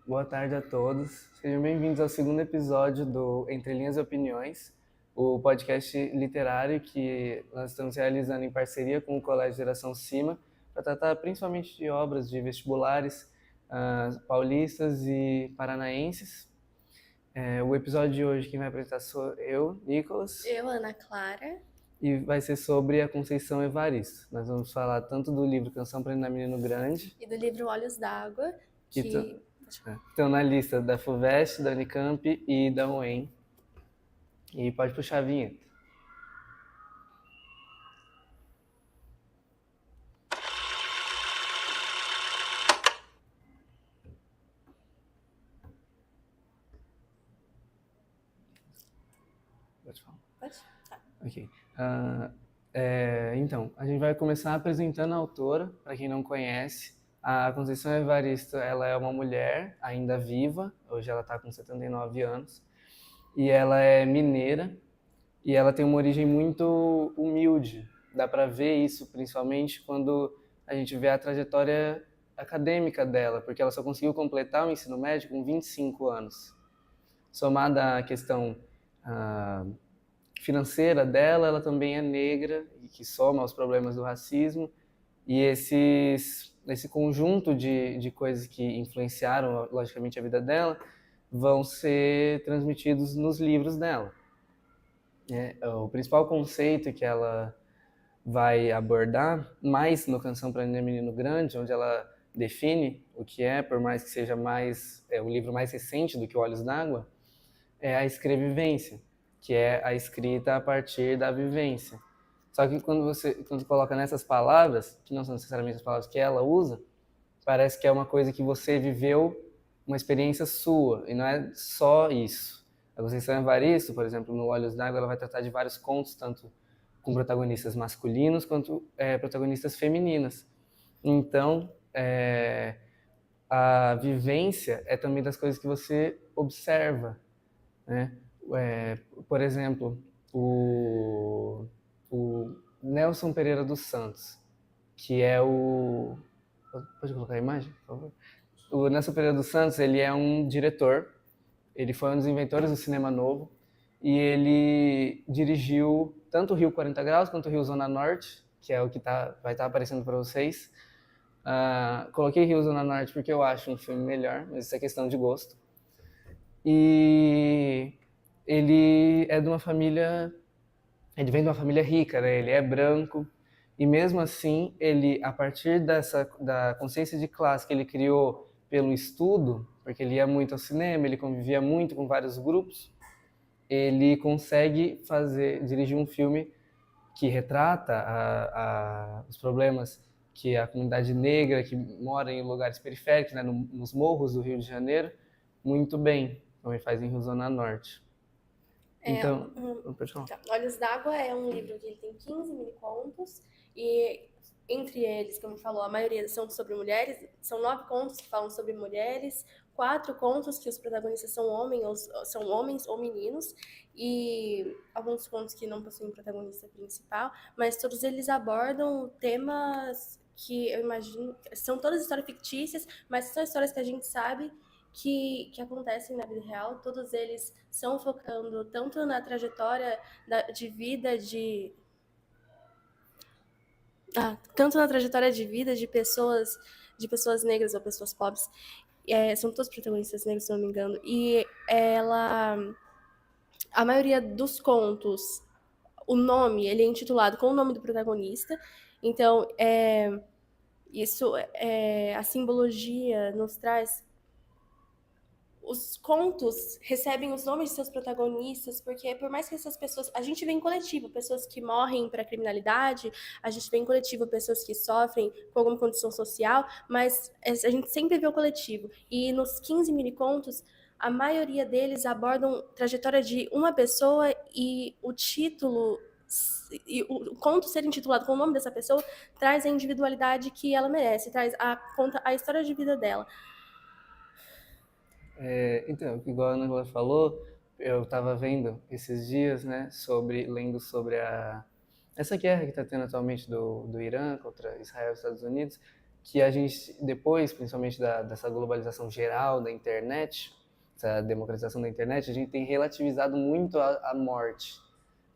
Boa tarde a todos. Sejam bem-vindos ao segundo episódio do Entre Linhas e Opiniões, o podcast literário que nós estamos realizando em parceria com o Colégio Geração Cima para tratar principalmente de obras de vestibulares paulistas e paranaenses. O episódio de hoje quem vai apresentar sou eu, Nicolas. Eu, Ana Clara. E vai ser sobre a Conceição Evaristo. Nós vamos falar tanto do livro Canção para Ninar Menino Grande E do livro Olhos d'Água, que que estão na lista da FUVEST, da Unicamp e da UEM. E pode puxar a vinheta. Pode falar. Pode? Tá. Ok. Então, a gente vai começar apresentando a autora, para quem não conhece. A Conceição Evaristo, ela é uma mulher ainda viva, hoje ela está com 79 anos, e ela é mineira, e ela tem uma origem muito humilde. Dá para ver isso principalmente quando a gente vê a trajetória acadêmica dela, porque ela só conseguiu completar o ensino médio com 25 anos. Somada à questão financeira dela, ela também é negra, e que soma aos problemas do racismo, e esse conjunto de coisas que influenciaram, logicamente, a vida dela, vão ser transmitidos nos livros dela. O principal conceito que ela vai abordar, mais no Canção para Menino Grande, onde ela define o que é, por mais que seja o livro mais recente do que Olhos d'Água, é a escrevivência, que é a escrita a partir da vivência. Só que quando você coloca nessas palavras, que não são necessariamente as palavras que ela usa, parece que é uma coisa que você viveu, uma experiência sua, e não é só isso. A Conceição Evaristo, por exemplo, no Olhos d'Água, ela vai tratar de vários contos, tanto com protagonistas masculinos quanto protagonistas femininas. Então, a vivência é também das coisas que você observa, né? Por exemplo, o Nelson Pereira dos Santos, que é o... Pode colocar a imagem, por favor? O Nelson Pereira dos Santos, ele é um diretor, ele foi um dos inventores do cinema novo, e ele dirigiu tanto o Rio 40 Graus quanto o Rio Zona Norte, que é o que vai estar aparecendo para vocês. Coloquei Rio Zona Norte porque eu acho um filme melhor, mas isso é questão de gosto. E ele é de uma família, ele vem de uma família rica, né? Ele é branco, e mesmo assim, ele, a partir da consciência de classe que ele criou pelo estudo, porque ele ia muito ao cinema, ele convivia muito com vários grupos, ele consegue dirigir um filme que retrata os problemas que a comunidade negra que mora em lugares periféricos, né, nos morros do Rio de Janeiro, muito bem, como ele faz em Rio Zona Norte. Então, pode falar. Tá. Olhos d'Água é um livro que ele tem 15 mini contos, e entre eles, como falou, a maioria são sobre mulheres. São 9 contos que falam sobre mulheres, 4 contos que os protagonistas são homens ou meninos, e alguns contos que não possuem protagonista principal, mas todos eles abordam temas que eu imagino são todas histórias fictícias, mas são histórias que a gente sabe que acontecem na vida real. Todos eles são focando tanto na trajetória de vida tanto na trajetória de vida de pessoas negras ou pessoas pobres. São todos protagonistas negros, se não me engano. E a maioria dos contos, o nome, ele é intitulado com o nome do protagonista. Então, a simbologia nos traz. Os contos recebem os nomes de seus protagonistas, porque por mais que essas pessoas... A gente vê em coletivo pessoas que morrem para a criminalidade, a gente vê em coletivo pessoas que sofrem com alguma condição social, mas a gente sempre vê o coletivo. E nos 15 mini contos, a maioria deles abordam a trajetória de uma pessoa, e o título... E o conto ser intitulado com o nome dessa pessoa traz a individualidade que ela merece, conta a história de vida dela. Então, igual a Ana falou, eu estava vendo esses dias, né, lendo sobre essa guerra que está tendo atualmente do Irã contra Israel e Estados Unidos, que a gente, depois, principalmente dessa globalização geral da internet, essa democratização da internet, a gente tem relativizado muito a morte,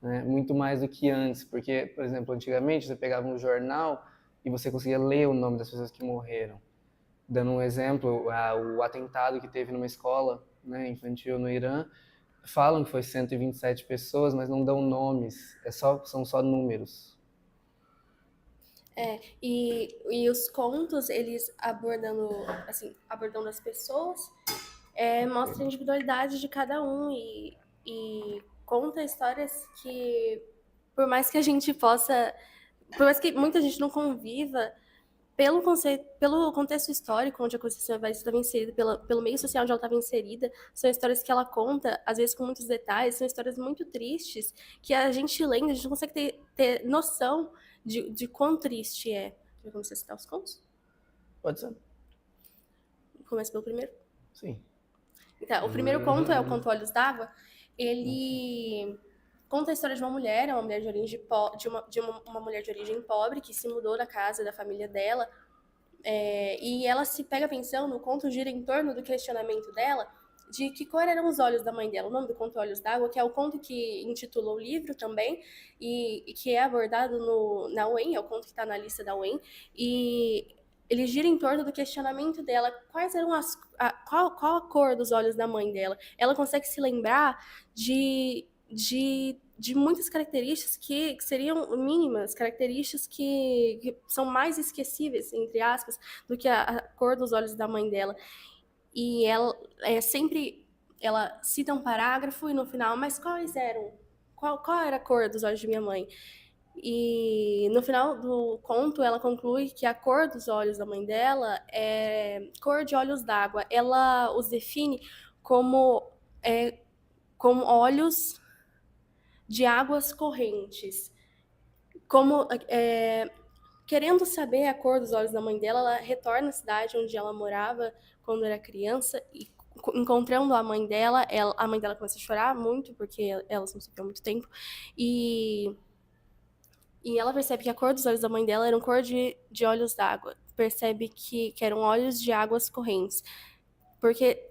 né? Muito mais do que antes, porque, por exemplo, antigamente você pegava um jornal e você conseguia ler o nome das pessoas que morreram. Dando um exemplo, o atentado que teve numa escola, né, infantil no Irã, falam que foi 127 pessoas, mas não dão nomes, são só números. E os contos, eles abordando, assim, abordando as pessoas, mostra a individualidade de cada um e conta histórias que, por mais que a gente possa, por mais que muita gente não conviva, pelo contexto histórico onde a Constituição vai estar inserida, pelo meio social onde ela estava inserida, são histórias que ela conta, às vezes com muitos detalhes, são histórias muito tristes, que a gente lendo, a gente não consegue ter noção de quão triste é. Já comecei a citar os contos? Pode ser? Começa pelo primeiro. Sim. Então, o primeiro conto é o conto Olhos d'Água. Ele conta a história de uma mulher, uma mulher de origem uma mulher de origem pobre que se mudou da casa da família dela. E ela se pega pensando, o conto gira em torno do questionamento dela de que cor eram os olhos da mãe dela. O nome do conto Olhos d'Água, que é o conto que intitula o livro também, e que é abordado na UEM, é o conto que está na lista da UEM, e ele gira em torno do questionamento dela, quais eram qual a cor dos olhos da mãe dela. Ela consegue se lembrar de muitas características que seriam mínimas, características que são mais esquecíveis, entre aspas, do que a cor dos olhos da mãe dela. E ela ela cita um parágrafo e no final, mas quais eram? Qual era a cor dos olhos de minha mãe? E no final do conto, ela conclui que a cor dos olhos da mãe dela é cor de olhos d'água. Ela os define como, como olhos de águas correntes. Como, querendo saber a cor dos olhos da mãe dela, ela retorna à cidade onde ela morava quando era criança e, encontrando a mãe dela, a mãe dela começa a chorar muito porque elas não se viam há muito tempo e ela percebe que a cor dos olhos da mãe dela era cor de olhos d'água. Percebe que eram olhos de águas correntes. Porque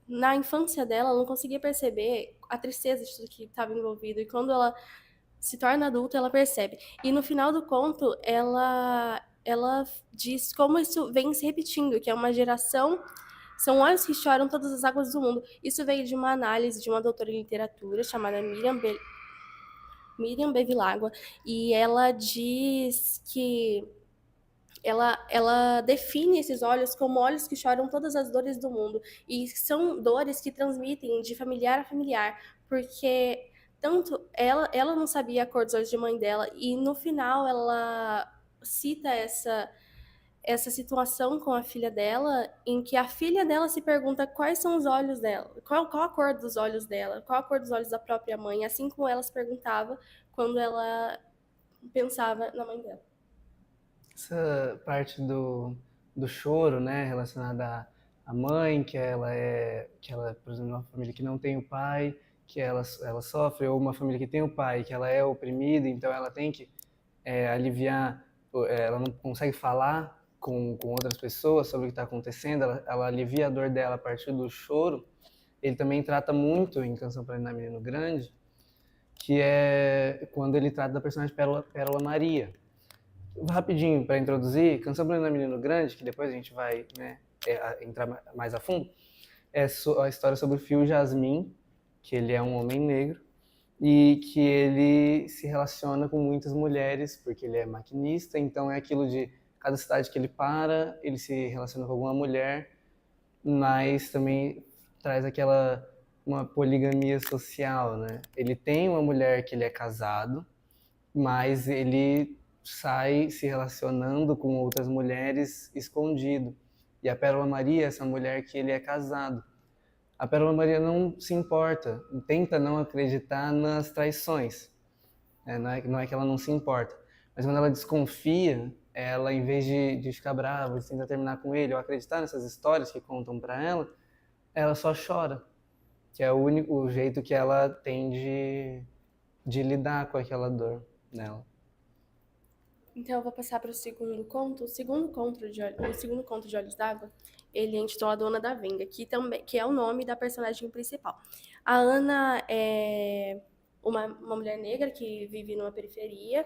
na infância dela, ela não conseguia perceber a tristeza de tudo que estava envolvido. E quando ela se torna adulta, ela percebe. E no final do conto, ela diz como isso vem se repetindo, que é uma geração. São olhos que choram todas as águas do mundo. Isso veio de uma análise de uma doutora em literatura chamada Miriam Bevilacqua, e ela diz que ela define esses olhos como olhos que choram todas as dores do mundo. E são dores que transmitem de familiar a familiar, porque tanto ela não sabia a cor dos olhos de mãe dela, e no final ela cita essa situação com a filha dela, em que a filha dela se pergunta quais são os olhos dela, qual a cor dos olhos dela, qual a cor dos olhos da própria mãe, assim como ela se perguntava quando ela pensava na mãe dela. Essa parte do choro, né, relacionada à mãe, que ela, por exemplo, uma família que não tem o pai, que ela sofre, ou uma família que tem o pai, que ela é oprimida, então ela tem que aliviar, ela não consegue falar com outras pessoas sobre o que está acontecendo, ela alivia a dor dela a partir do choro. Ele também trata muito em Canção para Ninar Menino Grande, que é quando ele trata da personagem Pérola Maria. Rapidinho, para introduzir, Canção para Ninar Menino Grande, que depois a gente vai, né, entrar mais a fundo, é a história sobre o Fio Jasmin, que ele é um homem negro, e que ele se relaciona com muitas mulheres, porque ele é maquinista, então é aquilo de cada cidade que ele para, ele se relaciona com alguma mulher, mas também traz uma poligamia social, né? Ele tem uma mulher que ele é casado, mas ele sai se relacionando com outras mulheres escondido. E a Pérola Maria é essa mulher que ele é casado. A Pérola Maria não se importa, tenta não acreditar nas traições. Não é que ela não se importa, mas quando ela desconfia, ela, em vez de ficar brava, de tentar terminar com ele, ou acreditar nessas histórias que contam para ela só chora, que é o jeito que ela tem de lidar com aquela dor nela. Então eu vou passar para o segundo conto. O segundo conto de Olhos d'Água, ele é intitulado Ana da Venga, que é o nome da personagem principal. A Ana é uma mulher negra que vive numa periferia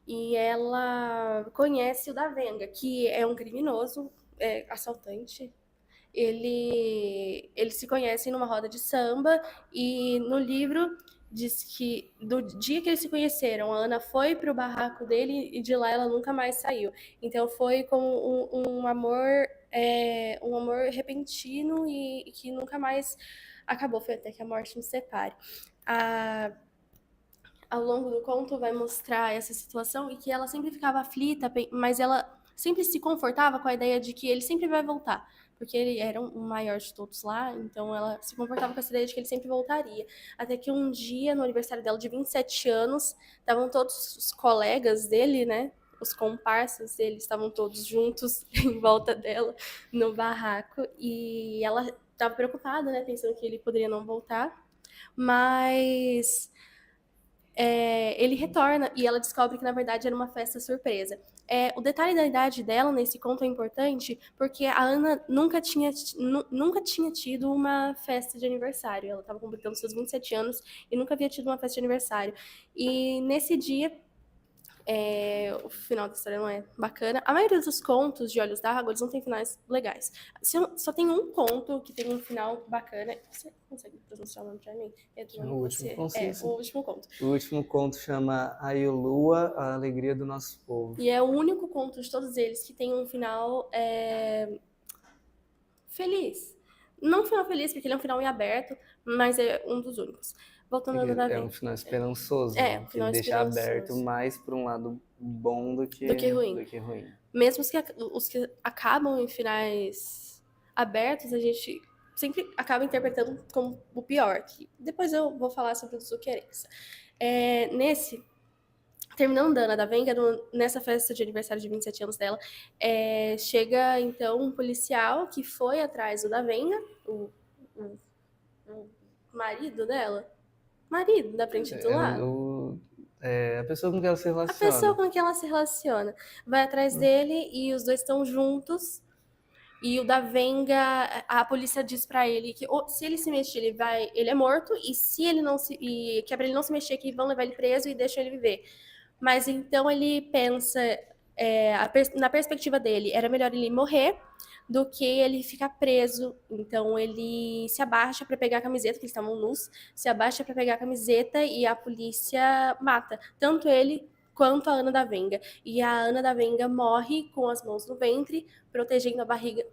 e ela conhece o da Venga, que é um criminoso, assaltante. Eles se conhecem numa roda de samba e no livro diz que do dia que eles se conheceram, a Ana foi pro barraco dele e de lá ela nunca mais saiu. Então foi como um amor repentino e que nunca mais acabou. Foi até que a morte nos separe. A, Ao longo do conto vai mostrar essa situação e que ela sempre ficava aflita, mas ela sempre se confortava com a ideia de que ele sempre vai voltar, porque ele era o maior de todos lá, então ela se confortava com essa ideia de que ele sempre voltaria. Até que um dia, no aniversário dela de 27 anos, estavam todos os colegas dele, né? Os comparsas dele estavam todos juntos em volta dela no barraco e ela estava preocupada, né? Pensando que ele poderia não voltar, mas ele retorna e ela descobre que na verdade era uma festa surpresa. O detalhe da idade dela nesse conto é importante porque a Ana nunca tinha tido uma festa de aniversário. Ela estava completando seus 27 anos e nunca havia tido uma festa de aniversário. E nesse dia o final da história não é bacana. A maioria dos contos de Olhos d'Água, eles não tem finais legais. Só tem um conto que tem um final bacana. Você consegue pronunciar o nome pra mim? O último, O último conto. O último conto chama Aiolua, a alegria do nosso povo. E é o único conto de todos eles que tem um final feliz. Não um final feliz, porque ele é um final em aberto, mas é um dos únicos. Voltando ao da É um final esperançoso, É, né? um Que final deixa esperançoso. aberto mais para um lado bom do que ruim. Mesmo os que acabam em finais abertos, a gente sempre acaba interpretando como o pior. Que depois eu vou falar sobre o Zuquerença. Terminando da Ana da Venga, nessa festa de aniversário de 27 anos dela, chega então um policial que foi atrás do da Venga, o marido dela. Marido, dá pra intitular? A pessoa com quem ela se relaciona. A pessoa com quem ela se relaciona. Vai atrás dele e os dois estão juntos. E o da Venga, a polícia diz pra ele que se ele se mexer, ele é morto. E se ele não se. Que é pra ele não se mexer, que vão levar ele preso e deixam ele viver. Mas então ele pensa, na perspectiva dele, era melhor ele morrer do que ele ficar preso. Então ele se abaixa para pegar a camiseta, que eles estavam nus, se abaixa para pegar a camiseta e a polícia mata tanto ele quanto a Ana da Venga. E a Ana da Venga morre com as mãos no ventre, protegendo a barriga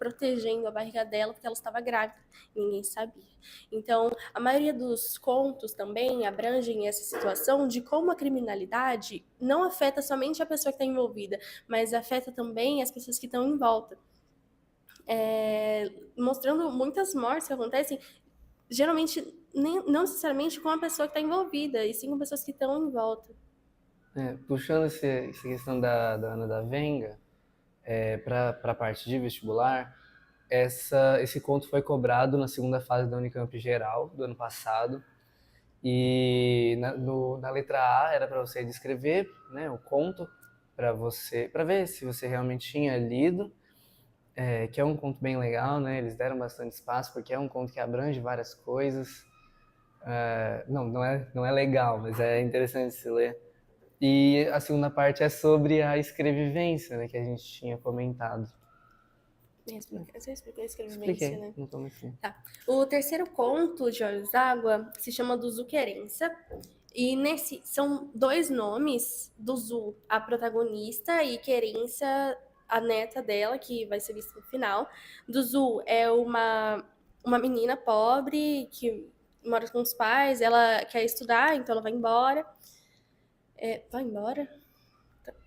dela, porque ela estava grávida. Ninguém sabia. Então, a maioria dos contos também abrangem essa situação de como a criminalidade não afeta somente a pessoa que está envolvida, mas afeta também as pessoas que estão em volta. Mostrando muitas mortes que acontecem, geralmente não necessariamente com a pessoa que está envolvida, e sim com pessoas que estão em volta. Puxando essa questão da Ana da Venga para a parte de vestibular, esse conto foi cobrado na segunda fase da Unicamp geral do ano passado. E na letra A era para você descrever, né, o conto para ver se você realmente tinha lido, que é um conto bem legal, né? Eles deram bastante espaço porque é um conto que abrange várias coisas. Não é legal, mas é interessante se ler. E a segunda parte é sobre a escrevivência, né, que a gente tinha comentado. Você explicou a escrevivência, né? Não tô mexendo. Tá. O terceiro conto de Olhos d'Água se chama do Zuquerença. E são dois nomes do Zu, a protagonista, e Querência, a neta dela, que vai ser vista no final. Do Zu é uma menina pobre que mora com os pais, ela quer estudar, então ela vai embora. Vai embora?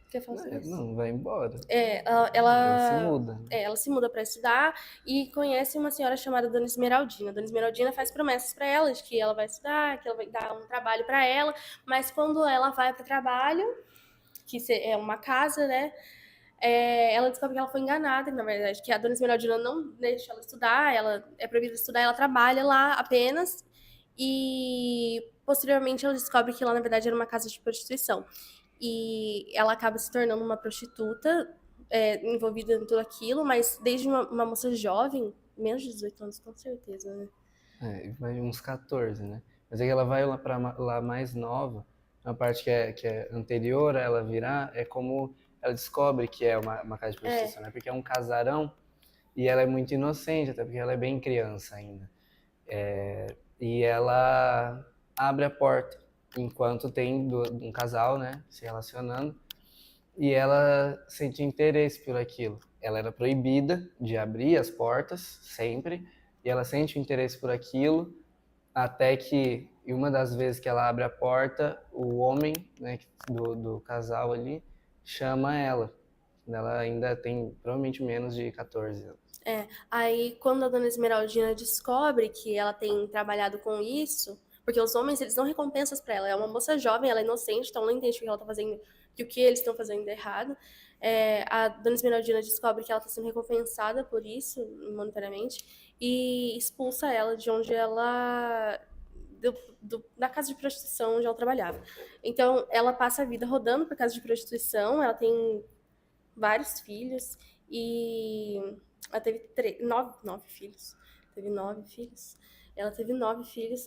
Quer falar sobre isso? Não, vai embora. Ela se muda. Ela se muda para estudar e conhece uma senhora chamada Dona Esmeraldina. Dona Esmeraldina faz promessas para ela de que ela vai estudar, que ela vai dar um trabalho para ela, mas quando ela vai para o trabalho, que é uma casa, né? Ela descobre que ela foi enganada, na verdade, que a Dona Esmeraldina não deixa ela estudar, ela é proibida de estudar, ela trabalha lá apenas, e posteriormente ela descobre que lá, na verdade, era uma casa de prostituição. e ela acaba se tornando uma prostituta, envolvida em tudo aquilo, mas desde uma moça jovem, menos de 18 anos, com certeza, né? Vai uns 14, né? Mas é que ela vai lá para lá mais nova, uma parte que é anterior a ela virar, é como ela descobre que é uma casa de É, prostituição, né? Porque é um casarão e ela é muito inocente, até porque ela é bem criança ainda. E ela abre a porta enquanto tem um casal, né, se relacionando, e ela sente interesse por aquilo. Ela era proibida de abrir as portas sempre, e ela sente o interesse por aquilo, até que, em uma das vezes que ela abre a porta, o homem, né, do casal ali chama ela. Ela ainda tem provavelmente menos de 14 anos. Aí, quando a dona Esmeraldina descobre que ela tem trabalhado com isso, porque os homens, eles dão recompensas pra ela. É uma moça jovem, ela é inocente, então ela não entende o que ela tá fazendo, que o que eles estão fazendo de errado. A dona Esmeraldina descobre que ela tá sendo recompensada por isso, monetariamente, e expulsa ela de onde ela... da casa de prostituição onde ela trabalhava. Então, ela passa a vida rodando por casa de prostituição, ela tem vários filhos e ela teve nove filhos. Teve 9 filhos. Ela teve 9 filhos.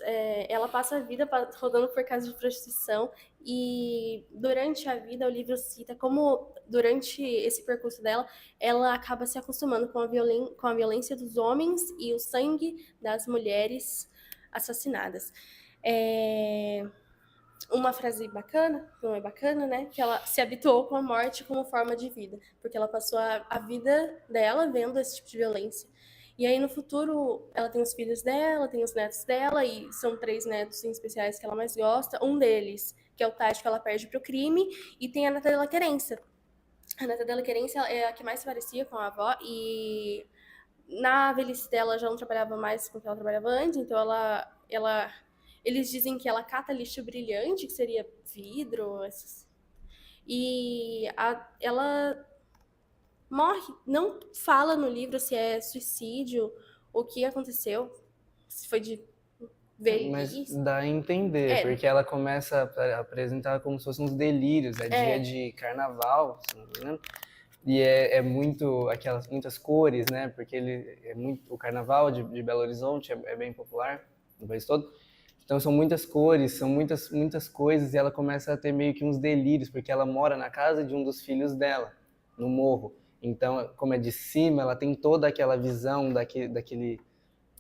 Ela passa a vida rodando por casa de prostituição e durante a vida o livro cita como durante esse percurso dela ela acaba se acostumando com a violência dos homens e o sangue das mulheres assassinadas. É, uma frase bacana, não é bacana, né? Que ela se habituou com a morte como forma de vida, porque ela passou a vida dela vendo esse tipo de violência. E aí no futuro ela tem os filhos dela, tem os netos dela, e são 3 netos em especiais que ela mais gosta. Um deles, que é o Tati, que ela perde pro crime, e tem a neta dela Querência. A neta dela Querência é a que mais se parecia com a avó, e na velhice dela já não trabalhava mais com o que ela trabalhava antes, então eles dizem que ela cata lixo brilhante, que seria vidro, ela morre. Não fala no livro se é suicídio, o que aconteceu, se foi de Mas velhice. dá a entender, É, porque ela começa a apresentar como se fossem uns delírios. É dia é, de carnaval, se não me engano. E é muito aquelas muitas cores, né? Porque ele é muito o carnaval de Belo Horizonte é bem popular no país todo. Então são muitas cores, são muitas coisas e ela começa a ter meio que uns delírios, porque ela mora na casa de um dos filhos dela, no morro. Então, como é de cima, ela tem toda aquela visão daquele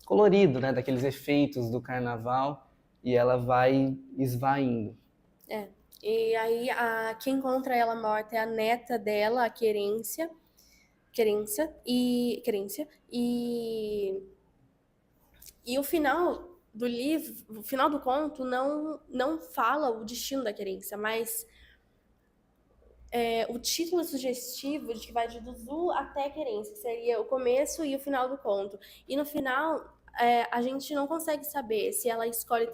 colorido, né? Daqueles efeitos do carnaval e ela vai esvaindo. é. E aí quem encontra ela morta é a neta dela, a Querência, e o final do livro, o final do conto não fala o destino da Querência, mas o título sugestivo de que vai de Duzu até Querência, que seria o começo e o final do conto. E no final, a gente não consegue saber se ela escolhe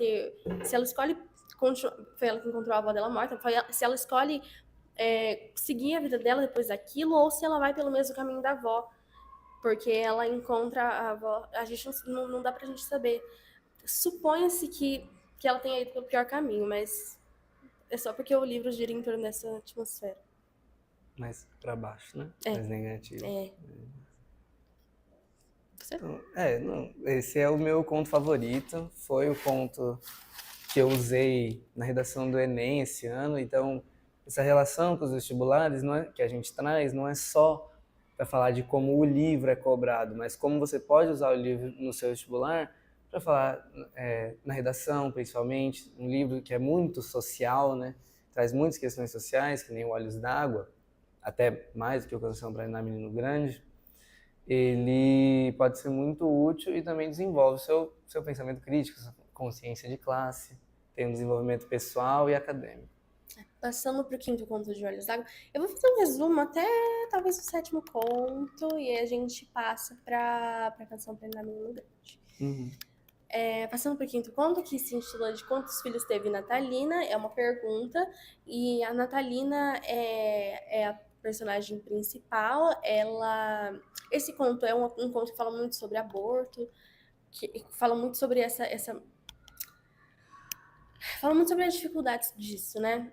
foi ela que encontrou a avó dela morta, se ela escolhe seguir a vida dela depois daquilo, ou se ela vai pelo mesmo caminho da avó, porque ela encontra a avó. A gente não dá pra gente saber. Supõe-se que ela tenha ido pelo pior caminho, mas é só porque o livro gira em torno dessa atmosfera. Mais para baixo, né? É, Mais negativo. é. Você? Então, não, esse é o meu conto favorito. Foi o conto que eu usei na redação do Enem esse ano. Então, essa relação com os vestibulares que a gente traz não é só para falar de como o livro é cobrado, mas como você pode usar o livro no seu vestibular para falar na redação, principalmente. Um livro que é muito social, né? Traz muitas questões sociais, que nem o Olhos d'Água, até mais do que o Canção para Ninar Menino Grande. Ele pode ser muito útil e também desenvolve seu pensamento crítico, sua consciência de classe, tem um desenvolvimento pessoal e acadêmico. Passando para o quinto conto de Olhos d'Água, eu vou fazer um resumo até talvez o sétimo conto e aí a gente passa para a Canção para Ninar Menino Grande. Uhum. Passando para o quinto conto, que se intitula De Quantos Filhos Teve Natalina, é uma pergunta, e a Natalina é a personagem principal. Esse conto é um conto que fala muito sobre aborto, que fala muito sobre essa Fala muito sobre as dificuldades disso, né?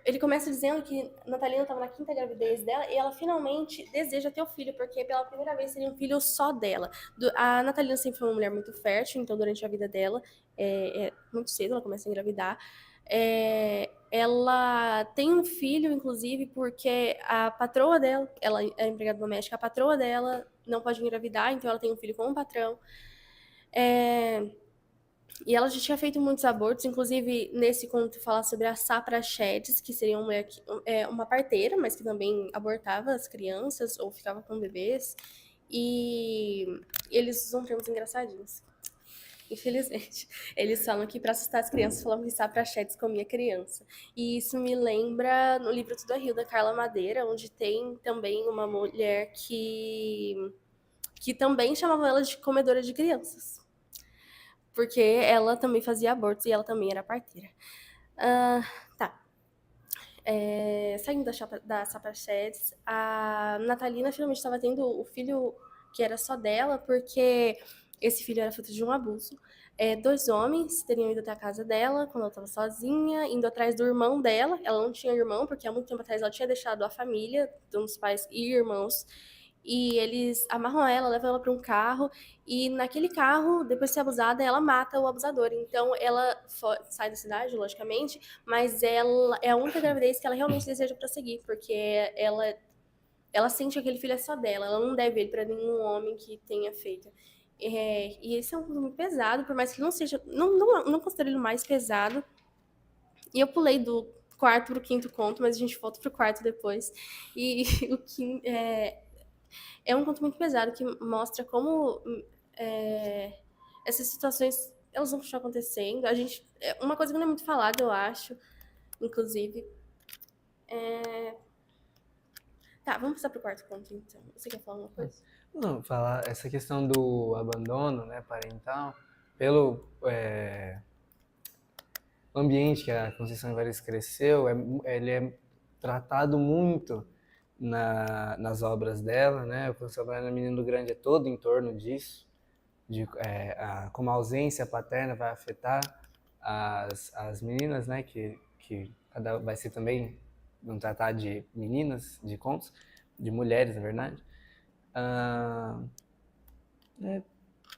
Ele começa dizendo que Natalina estava na quinta gravidez dela e ela finalmente deseja ter o filho, porque pela primeira vez seria um filho só dela. A Natalina sempre foi uma mulher muito fértil, então durante a vida dela, muito cedo ela começa a engravidar. Ela tem um filho, inclusive, porque a patroa dela, ela é empregada doméstica, a patroa dela não pode engravidar, então ela tem um filho com um patrão. E ela já tinha feito muitos abortos, inclusive nesse conto fala sobre a Sapra Shedes, que seria uma parteira, mas que também abortava as crianças ou ficava com bebês. E eles usam termos engraçadinhos. Infelizmente. Eles falam que para assustar as crianças, falavam que Sapra Shedes comia criança. E isso me lembra no livro Tudo é Rio, da Carla Madeira, onde tem também uma mulher que também chamavam ela de comedora de crianças. Porque ela também fazia abortos e ela também era parteira. Tá. Saindo da Saprachedes, a Natalina finalmente estava tendo o filho que era só dela, porque esse filho era fruto de um abuso. 2 homens teriam ido até a casa dela quando ela estava sozinha, indo atrás do irmão dela. Ela não tinha irmão, porque há muito tempo atrás ela tinha deixado a família, dos pais e irmãos. E eles amarram ela, levam ela para um carro, e naquele carro, depois de ser abusada, ela mata o abusador. Então ela sai da cidade, logicamente, mas ela é a única gravidez que ela realmente deseja prosseguir, porque ela sente que aquele filho é só dela, ela não deve ele para nenhum homem que tenha feito. E esse é um conto muito pesado, por mais que não seja, não considero ele mais pesado. E eu pulei do quarto pro quinto conto, mas a gente volta pro quarto depois. E o que é um conto muito pesado que mostra como essas situações elas vão continuar acontecendo. Uma coisa que não é muito falada, eu acho, inclusive. Tá, vamos passar pro quarto conto, então. Você quer falar alguma coisa? Não, falar essa questão do abandono, né, parental, pelo ambiente que a Conceição Evaristo cresceu, ele é tratado muito nas obras dela, né? O Conceição Evaristo, Menino do Grande, é todo em torno disso, como a ausência paterna vai afetar as meninas, né? Que vai ser também um tratado de meninas, de contos, de mulheres, na verdade.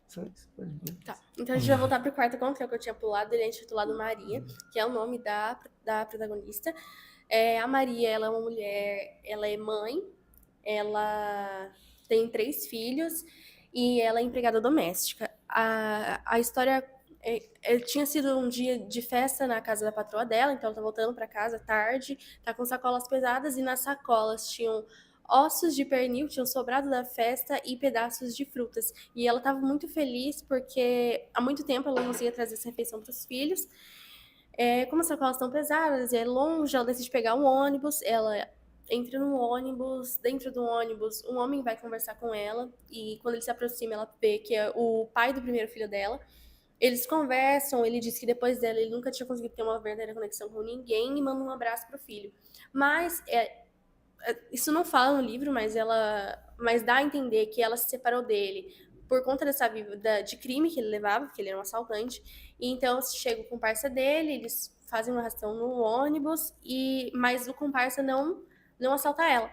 Só isso, pode vir. Tá, então a gente vai voltar pro quarto conto, que é o que eu tinha pulado. Ele é intitulado Maria, que é o nome da protagonista. A Maria, ela é uma mulher, ela é mãe, ela tem 3 filhos e ela é empregada doméstica. A história tinha sido um dia de festa na casa da patroa dela, então ela tá voltando para casa tarde, tá com sacolas pesadas, e nas sacolas tinham ossos de pernil, tinham sobrado da festa, e pedaços de frutas. E ela estava muito feliz porque há muito tempo ela não conseguia trazer essa refeição para os filhos. Como as sacolas estão pesadas, é longe, ela decide pegar um ônibus, ela entra no ônibus, dentro do ônibus, um homem vai conversar com ela, e quando ele se aproxima, ela vê que é o pai do primeiro filho dela. Eles conversam, ele diz que depois dela ele nunca tinha conseguido ter uma verdadeira conexão com ninguém, e manda um abraço pro filho. Mas isso não fala no livro, mas dá a entender que ela se separou dele por conta dessa vida de crime que ele levava, porque ele era um assaltante. E então chega o comparsa dele, eles fazem uma arrastão no ônibus, mas o comparsa não assalta ela.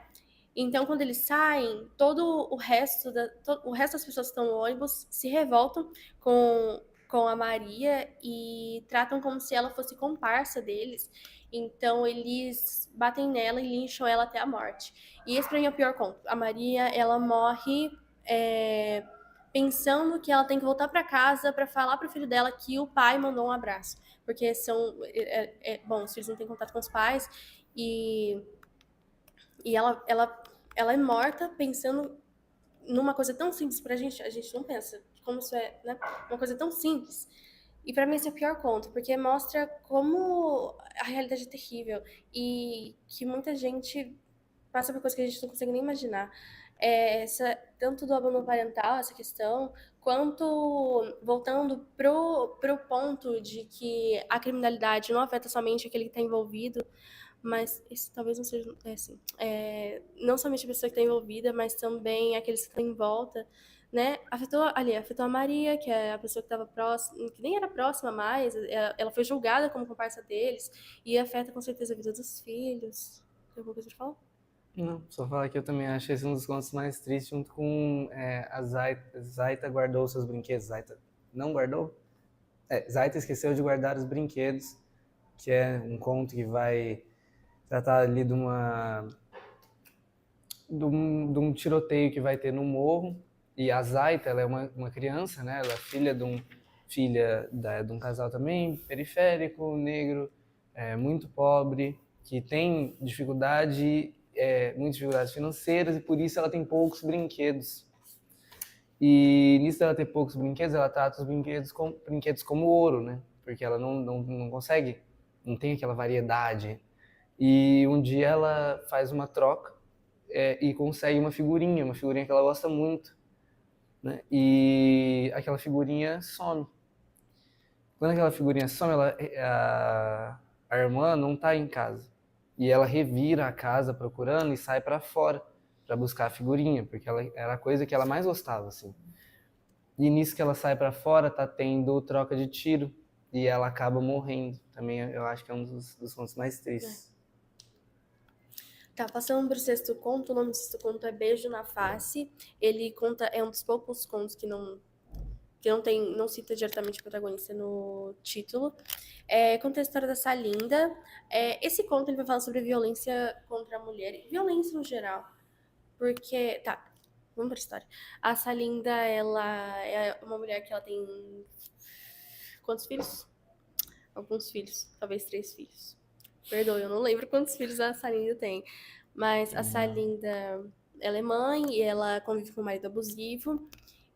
Então, quando eles saem, todo o resto das pessoas que estão no ônibus se revoltam com a Maria e tratam como se ela fosse comparsa deles. Então, eles batem nela e lincham ela até a morte. E esse, pra mim, é o pior conto. A Maria, ela morre pensando que ela tem que voltar para casa para falar pro filho dela que o pai mandou um abraço. Porque bom, os filhos não têm contato com os pais, e ela é morta pensando numa coisa tão simples. Pra gente, a gente não pensa como isso é, né? Uma coisa tão simples. E pra mim esse é o pior conto, porque mostra como a realidade é terrível e que muita gente passa por coisas que a gente não consegue nem imaginar. Tanto do abandono parental, essa questão, quanto voltando pro ponto de que a criminalidade não afeta somente aquele que está envolvido, mas isso talvez não seja assim. Não somente a pessoa que está envolvida, mas também aqueles que estão em volta, né? Afetou a Maria, que é a pessoa que estava próxima, que nem era próxima mais, ela foi julgada como comparsa deles, e afeta com certeza a vida dos filhos. Tem alguma coisa pra falar? Não, só falar que eu também acho esse um dos contos mais tristes, junto com a Zaita. Zaita guardou seus brinquedos. Zaita não guardou? Zaita esqueceu de guardar os brinquedos, que é um conto que vai tratar ali de um tiroteio que vai ter no morro. E a Zaita, ela é uma criança, né? Ela é filha de um casal também periférico, negro, muito pobre, que tem muitas dificuldades financeiras e por isso ela tem poucos brinquedos. E nisso dela ter poucos brinquedos, ela trata os brinquedos como ouro, né? Porque ela não consegue, não tem aquela variedade. E um dia ela faz uma troca e consegue uma figurinha que ela gosta muito, né? E aquela figurinha some. Quando aquela figurinha some, a irmã não está em casa. E ela revira a casa procurando e sai para fora para buscar a figurinha, porque ela era a coisa que ela mais gostava, assim. E nisso que ela sai para fora, tá tendo troca de tiro e ela acaba morrendo. Também eu acho que é um dos contos mais tristes. Tá, passando pro sexto conto, o nome do sexto conto é Beijo na Face. Ele conta, é um dos poucos contos que não cita diretamente o protagonista no título. Conta a história da Salinda. Esse conto ele vai falar sobre violência contra a mulher e violência no geral. Porque, tá, vamos pra história. A Salinda, ela é uma mulher que ela tem quantos filhos? Alguns filhos, talvez 3 filhos. Perdoe, eu não lembro quantos filhos a Salinda tem. Mas a Salinda, ela é mãe e ela convive com um marido abusivo.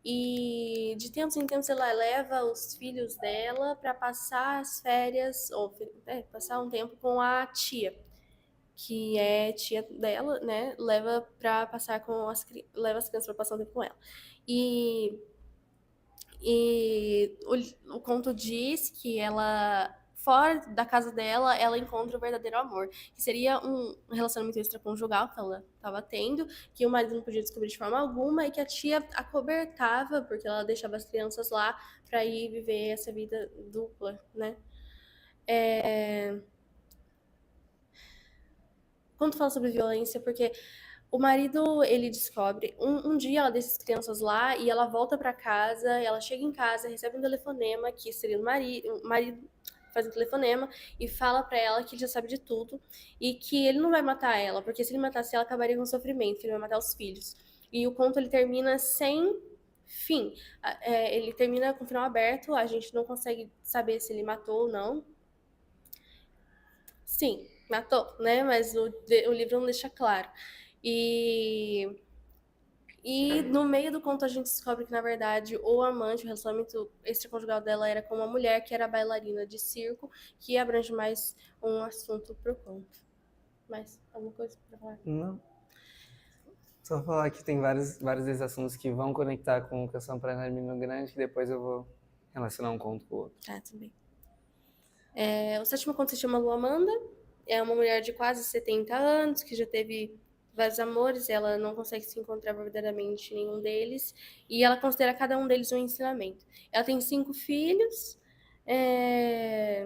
E de tempos em tempos ela leva os filhos dela para passar as férias, ou passar um tempo com a tia, que é tia dela, né? Leva leva as crianças para passar um tempo com ela. E o conto diz que ela, fora da casa dela, ela encontra o verdadeiro amor, que seria um relacionamento extraconjugal que ela estava tendo, que o marido não podia descobrir de forma alguma e que a tia acobertava, porque ela deixava as crianças lá para ir viver essa vida dupla, né? Quando fala sobre violência, porque o marido, ele descobre, um dia ela deixa as crianças lá e ela volta para casa, ela chega em casa, recebe um telefonema, que seria o marido faz um telefonema e fala para ela que ele já sabe de tudo e que ele não vai matar ela, porque se ele matasse ela, acabaria com sofrimento, que ele vai matar os filhos. E o conto, ele termina sem fim. Ele termina com o final aberto, a gente não consegue saber se ele matou ou não. Sim, matou, né? Mas o livro não deixa claro. E no meio do conto a gente descobre que, na verdade, o amante, o relacionamento extraconjugal dela era com uma mulher que era bailarina de circo, que abrange mais um assunto pro conto. Mais alguma coisa pra falar? Não. Só falar que tem vários desses assuntos que vão conectar com Canção para Menino Grande, que depois eu vou relacionar um conto com o outro. Tá, tudo bem. O sétimo conto se chama Luamanda. É uma mulher de quase 70 anos, que já teve vários amores, ela não consegue se encontrar verdadeiramente em nenhum deles, e ela considera cada um deles um ensinamento. Ela tem 5 filhos, é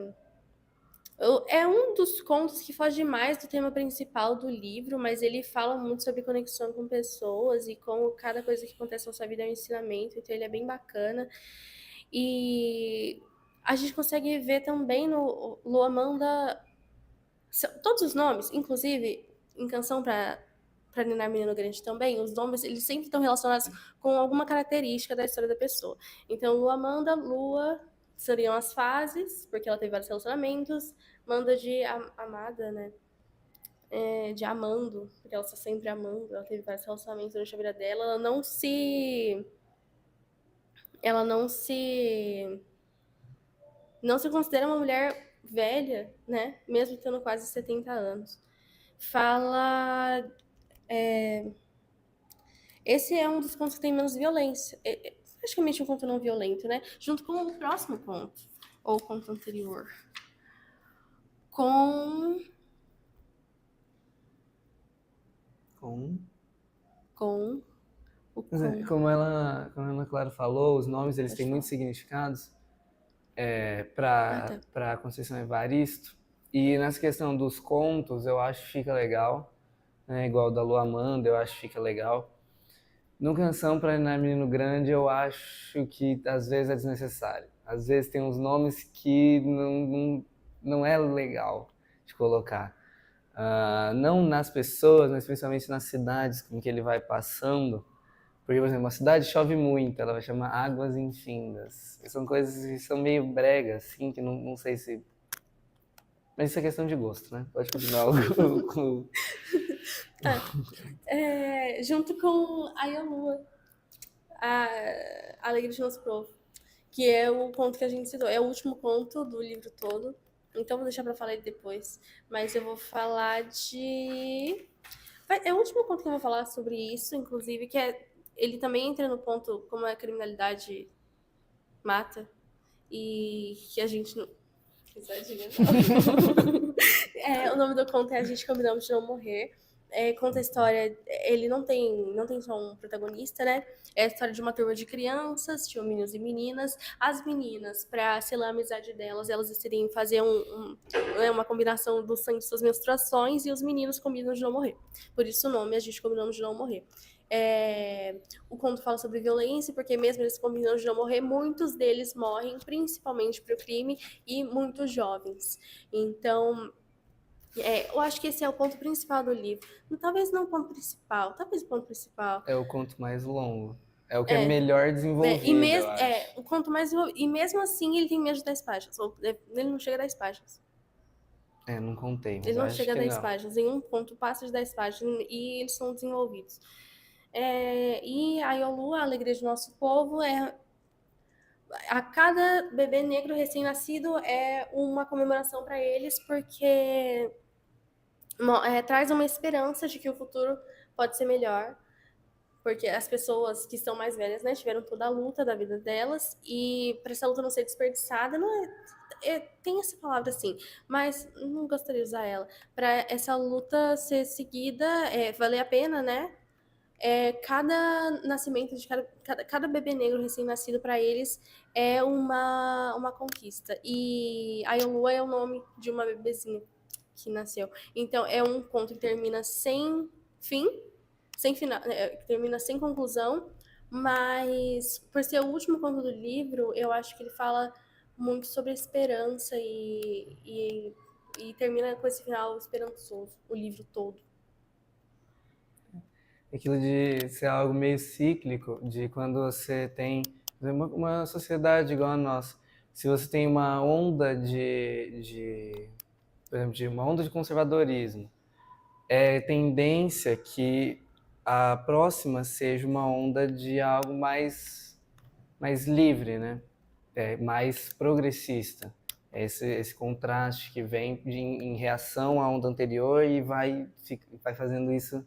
um dos contos que foge mais do tema principal do livro, mas ele fala muito sobre conexão com pessoas e como cada coisa que acontece na sua vida é um ensinamento, então ele é bem bacana. E a gente consegue ver também no Luamanda todos os nomes, inclusive em Canção para Ninar Menino Grande também, os nomes eles sempre estão relacionados com alguma característica da história da pessoa. Então, Luamanda, Lua seriam as fases, porque ela teve vários relacionamentos. Manda de amada, né? De amando, porque ela está sempre amando. Ela teve vários relacionamentos durante a vida dela. Ela não se considera uma mulher velha, né? Mesmo tendo quase 70 anos. Fala. Esse é um dos contos que tem menos violência. Praticamente um conto não violento, né? Junto com o próximo conto, ou o conto anterior. Com Com... Com o com. Como a Ana Clara falou, os nomes eles têm muitos significados para Conceição Evaristo. E nessa questão dos contos, eu acho que fica legal, né? Igual da Lua Amanda, eu acho que fica legal. No Canção para Ninar Menino Grande, eu acho que às vezes é desnecessário. Às vezes tem uns nomes que não é legal de colocar. Não nas pessoas, mas principalmente nas cidades com que ele vai passando. Porque, por exemplo, uma cidade chove muito, ela vai chamar Águas Infindas. São coisas que são meio bregas, assim, que não sei se... Mas isso é questão de gosto, né? Pode continuar com... Tá. Junto com a Lua, a Alegria de Nosso Povo, que é o conto que a gente citou. É o último conto do livro todo, então vou deixar pra falar ele depois. Mas eu vou falar de... É o último conto que eu vou falar sobre isso, inclusive, que ele também entra no ponto como a criminalidade mata e que a gente não... O nome do conto é A Gente Combinamos de Não Morrer. Conta a história, ele não tem só um protagonista, né? É a história de uma turma de crianças, tinham meninos e meninas. As meninas, para selar a amizade delas, elas decidem fazer uma combinação do sangue de suas menstruações, e os meninos combinam de não morrer. Por isso o nome, A Gente Combinamos de Não Morrer. O conto fala sobre violência, porque mesmo eles combinando de não morrer, muitos deles morrem, principalmente para o crime, e muitos jovens. Então, eu acho que esse é o ponto principal do livro. Talvez não o ponto principal, talvez o ponto principal. É o conto mais longo. É o que é melhor desenvolvido, eu acho. O conto mais desenvolvido. E mesmo assim, ele tem menos de 10 páginas. Ele não chega a 10 páginas. Não contei, mas ele não acho chega a que 10 não. páginas. Em um ponto passa de 10 páginas e eles são desenvolvidos. E a Iolu, a alegria do nosso povo, a cada bebê negro recém-nascido é uma comemoração para eles, porque traz uma esperança de que o futuro pode ser melhor, porque as pessoas que são mais velhas, né, tiveram toda a luta da vida delas, e para essa luta não ser desperdiçada, tem essa palavra assim, mas não gostaria de usar ela, para essa luta ser seguida, valer a pena, né? Cada nascimento de cada bebê negro recém-nascido para eles é uma conquista. E a Yolua é o nome de uma bebezinha que nasceu. Então é um conto que termina sem fim, sem final, termina sem conclusão, mas por ser o último conto do livro, eu acho que ele fala muito sobre a esperança e termina com esse final esperançoso, o livro todo. Aquilo de ser algo meio cíclico, de quando você tem uma sociedade igual a nossa, se você tem uma onda por exemplo, de uma onda de conservadorismo, é tendência que a próxima seja uma onda de algo mais livre, né? Mais progressista. Esse contraste que vem em reação à onda anterior e vai fazendo isso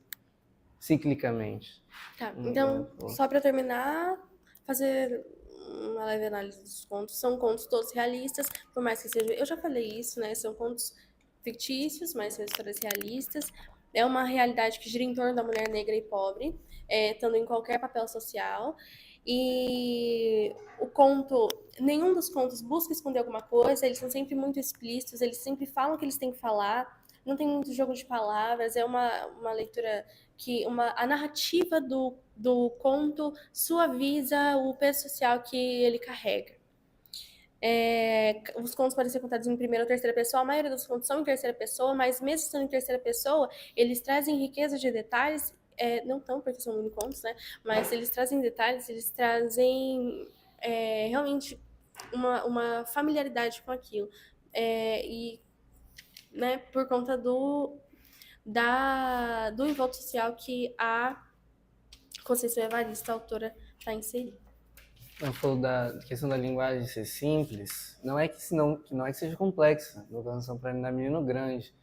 ciclicamente. Tá, então, só para terminar, fazer uma leve análise dos contos. São contos todos realistas, por mais que sejam... Eu já falei isso, né? São contos fictícios, mas são histórias realistas. É uma realidade que gira em torno da mulher negra e pobre, estando em qualquer papel social. E o conto... Nenhum dos contos busca esconder alguma coisa, eles são sempre muito explícitos, eles sempre falam o que eles têm que falar, não tem muito jogo de palavras, é uma leitura que a narrativa do conto suaviza o peso social que ele carrega. Os contos podem ser contados em primeira ou terceira pessoa, a maioria dos contos são em terceira pessoa, mas mesmo sendo em terceira pessoa, eles trazem riqueza de detalhes, não tão porque são mini contos, né? Mas eles trazem detalhes, eles trazem realmente uma familiaridade com aquilo. E né, por conta do envolto social que a Conceição Evaristo, a autora, está inserida. Eu falo da questão da linguagem ser simples, não é que seja complexa, no Canção para Ninar Menino Grande,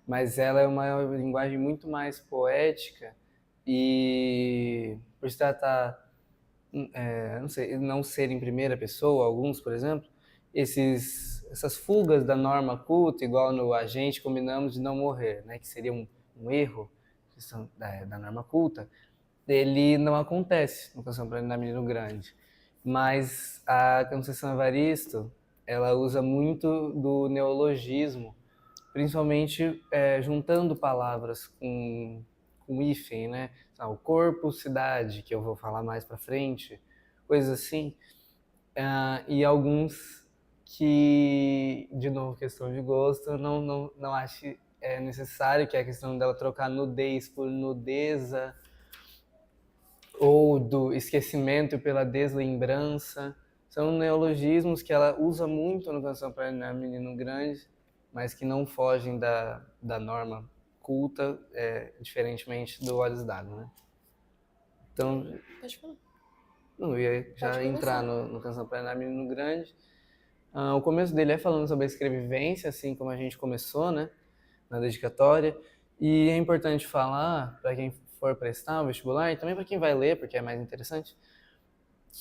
mas ela é uma linguagem muito mais poética e por se tratar, não ser em primeira pessoa, alguns, por exemplo, essas fugas da norma culta, igual no A Gente Combinamos de Não Morrer, né, que seria um erro, questão da norma culta, ele não acontece no Canção para Ninar Menino Grande. Mas a Conceição Evaristo, ela usa muito do neologismo, principalmente juntando palavras com hífen, né? O corpo, cidade, que eu vou falar mais para frente, coisas assim. E alguns que, de novo, questão de gosto, eu não acho necessário, que é a questão dela trocar nudez por nudeza, ou do esquecimento pela deslembrança. São neologismos que ela usa muito no Canção para Menino Grande, mas que não fogem da norma culta, diferentemente do Olhos d'Água, né? Então, Pode falar. não ia já Pode entrar começar. no Canção para Menino Grande. O começo dele é falando sobre a escrevivência, assim como a gente começou, né, na dedicatória. E é importante falar, para quem for prestar o vestibular, e também para quem vai ler, porque é mais interessante,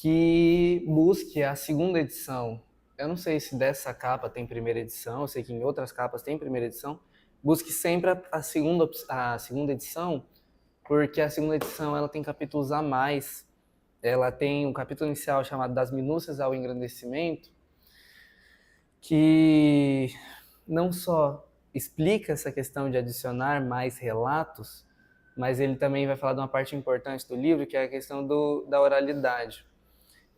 que busque a segunda edição. Eu não sei se dessa capa tem primeira edição, eu sei que em outras capas tem primeira edição. Busque sempre a segunda edição, porque a segunda edição ela tem capítulos a mais. Ela tem um capítulo inicial chamado Das Minúcias ao Engrandecimento, que não só explica essa questão de adicionar mais relatos, mas ele também vai falar de uma parte importante do livro, que é a questão da oralidade.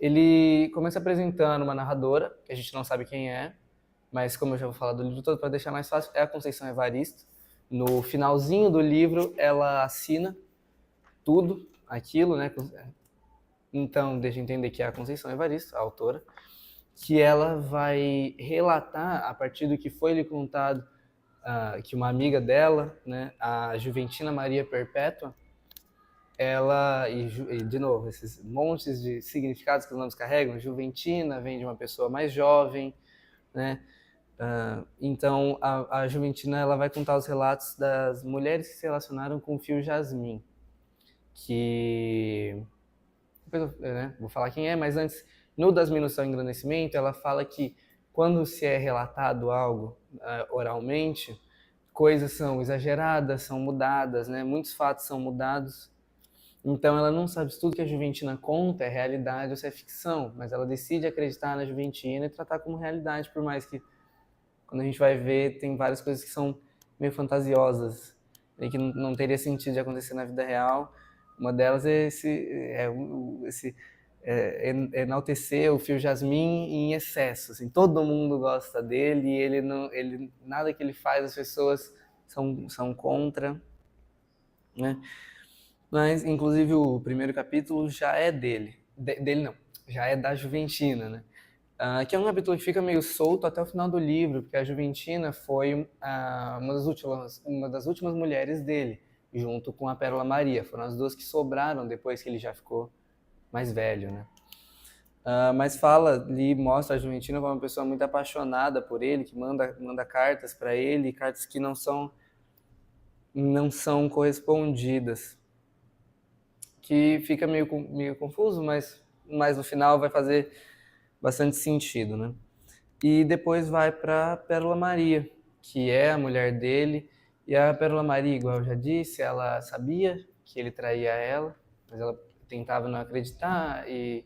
Ele começa apresentando uma narradora, que a gente não sabe quem é, mas como eu já vou falar do livro todo, para deixar mais fácil, é a Conceição Evaristo. No finalzinho do livro, ela assina tudo aquilo, né? Então, deixa eu entender que é a Conceição Evaristo, a autora, que ela vai relatar, a partir do que foi lhe contado, que uma amiga dela, né, a Juventina Maria Perpétua, ela, e de novo, esses montes de significados que os nomes carregam, Juventina vem de uma pessoa mais jovem, né? Então, a Juventina ela vai contar os relatos das mulheres que se relacionaram com o fio jasmim, que... Depois vou falar quem é, mas antes, no Das Minúcias ao Engrandecimento, ela fala que quando se é relatado algo oralmente, coisas são exageradas, são mudadas, né? Muitos fatos são mudados. Então ela não sabe se tudo que a Juventina conta é realidade ou se é ficção, mas ela decide acreditar na Juventina e tratar como realidade, por mais que, quando a gente vai ver, tem várias coisas que são meio fantasiosas e que não teria sentido de acontecer na vida real. Uma delas é esse enaltecer o fio jasmim em excesso. Assim, todo mundo gosta dele e nada que ele faz as pessoas são contra, né? Mas, inclusive, o primeiro capítulo já é dele. Dele não, já é da Juventina, né? Que é um capítulo que fica meio solto até o final do livro, porque a Juventina foi uma das últimas mulheres dele, junto com a Pérola Maria. Foram as duas que sobraram depois que ele já ficou mais velho, né? Mas fala ali, mostra a Juventina como uma pessoa muito apaixonada por ele, que manda cartas para ele, cartas que não são correspondidas. Que fica meio confuso, mas no final vai fazer bastante sentido, né? E depois vai para Pérola Maria, que é a mulher dele, e a Pérola Maria, igual eu já disse, ela sabia que ele traía ela, mas ela tentava não acreditar e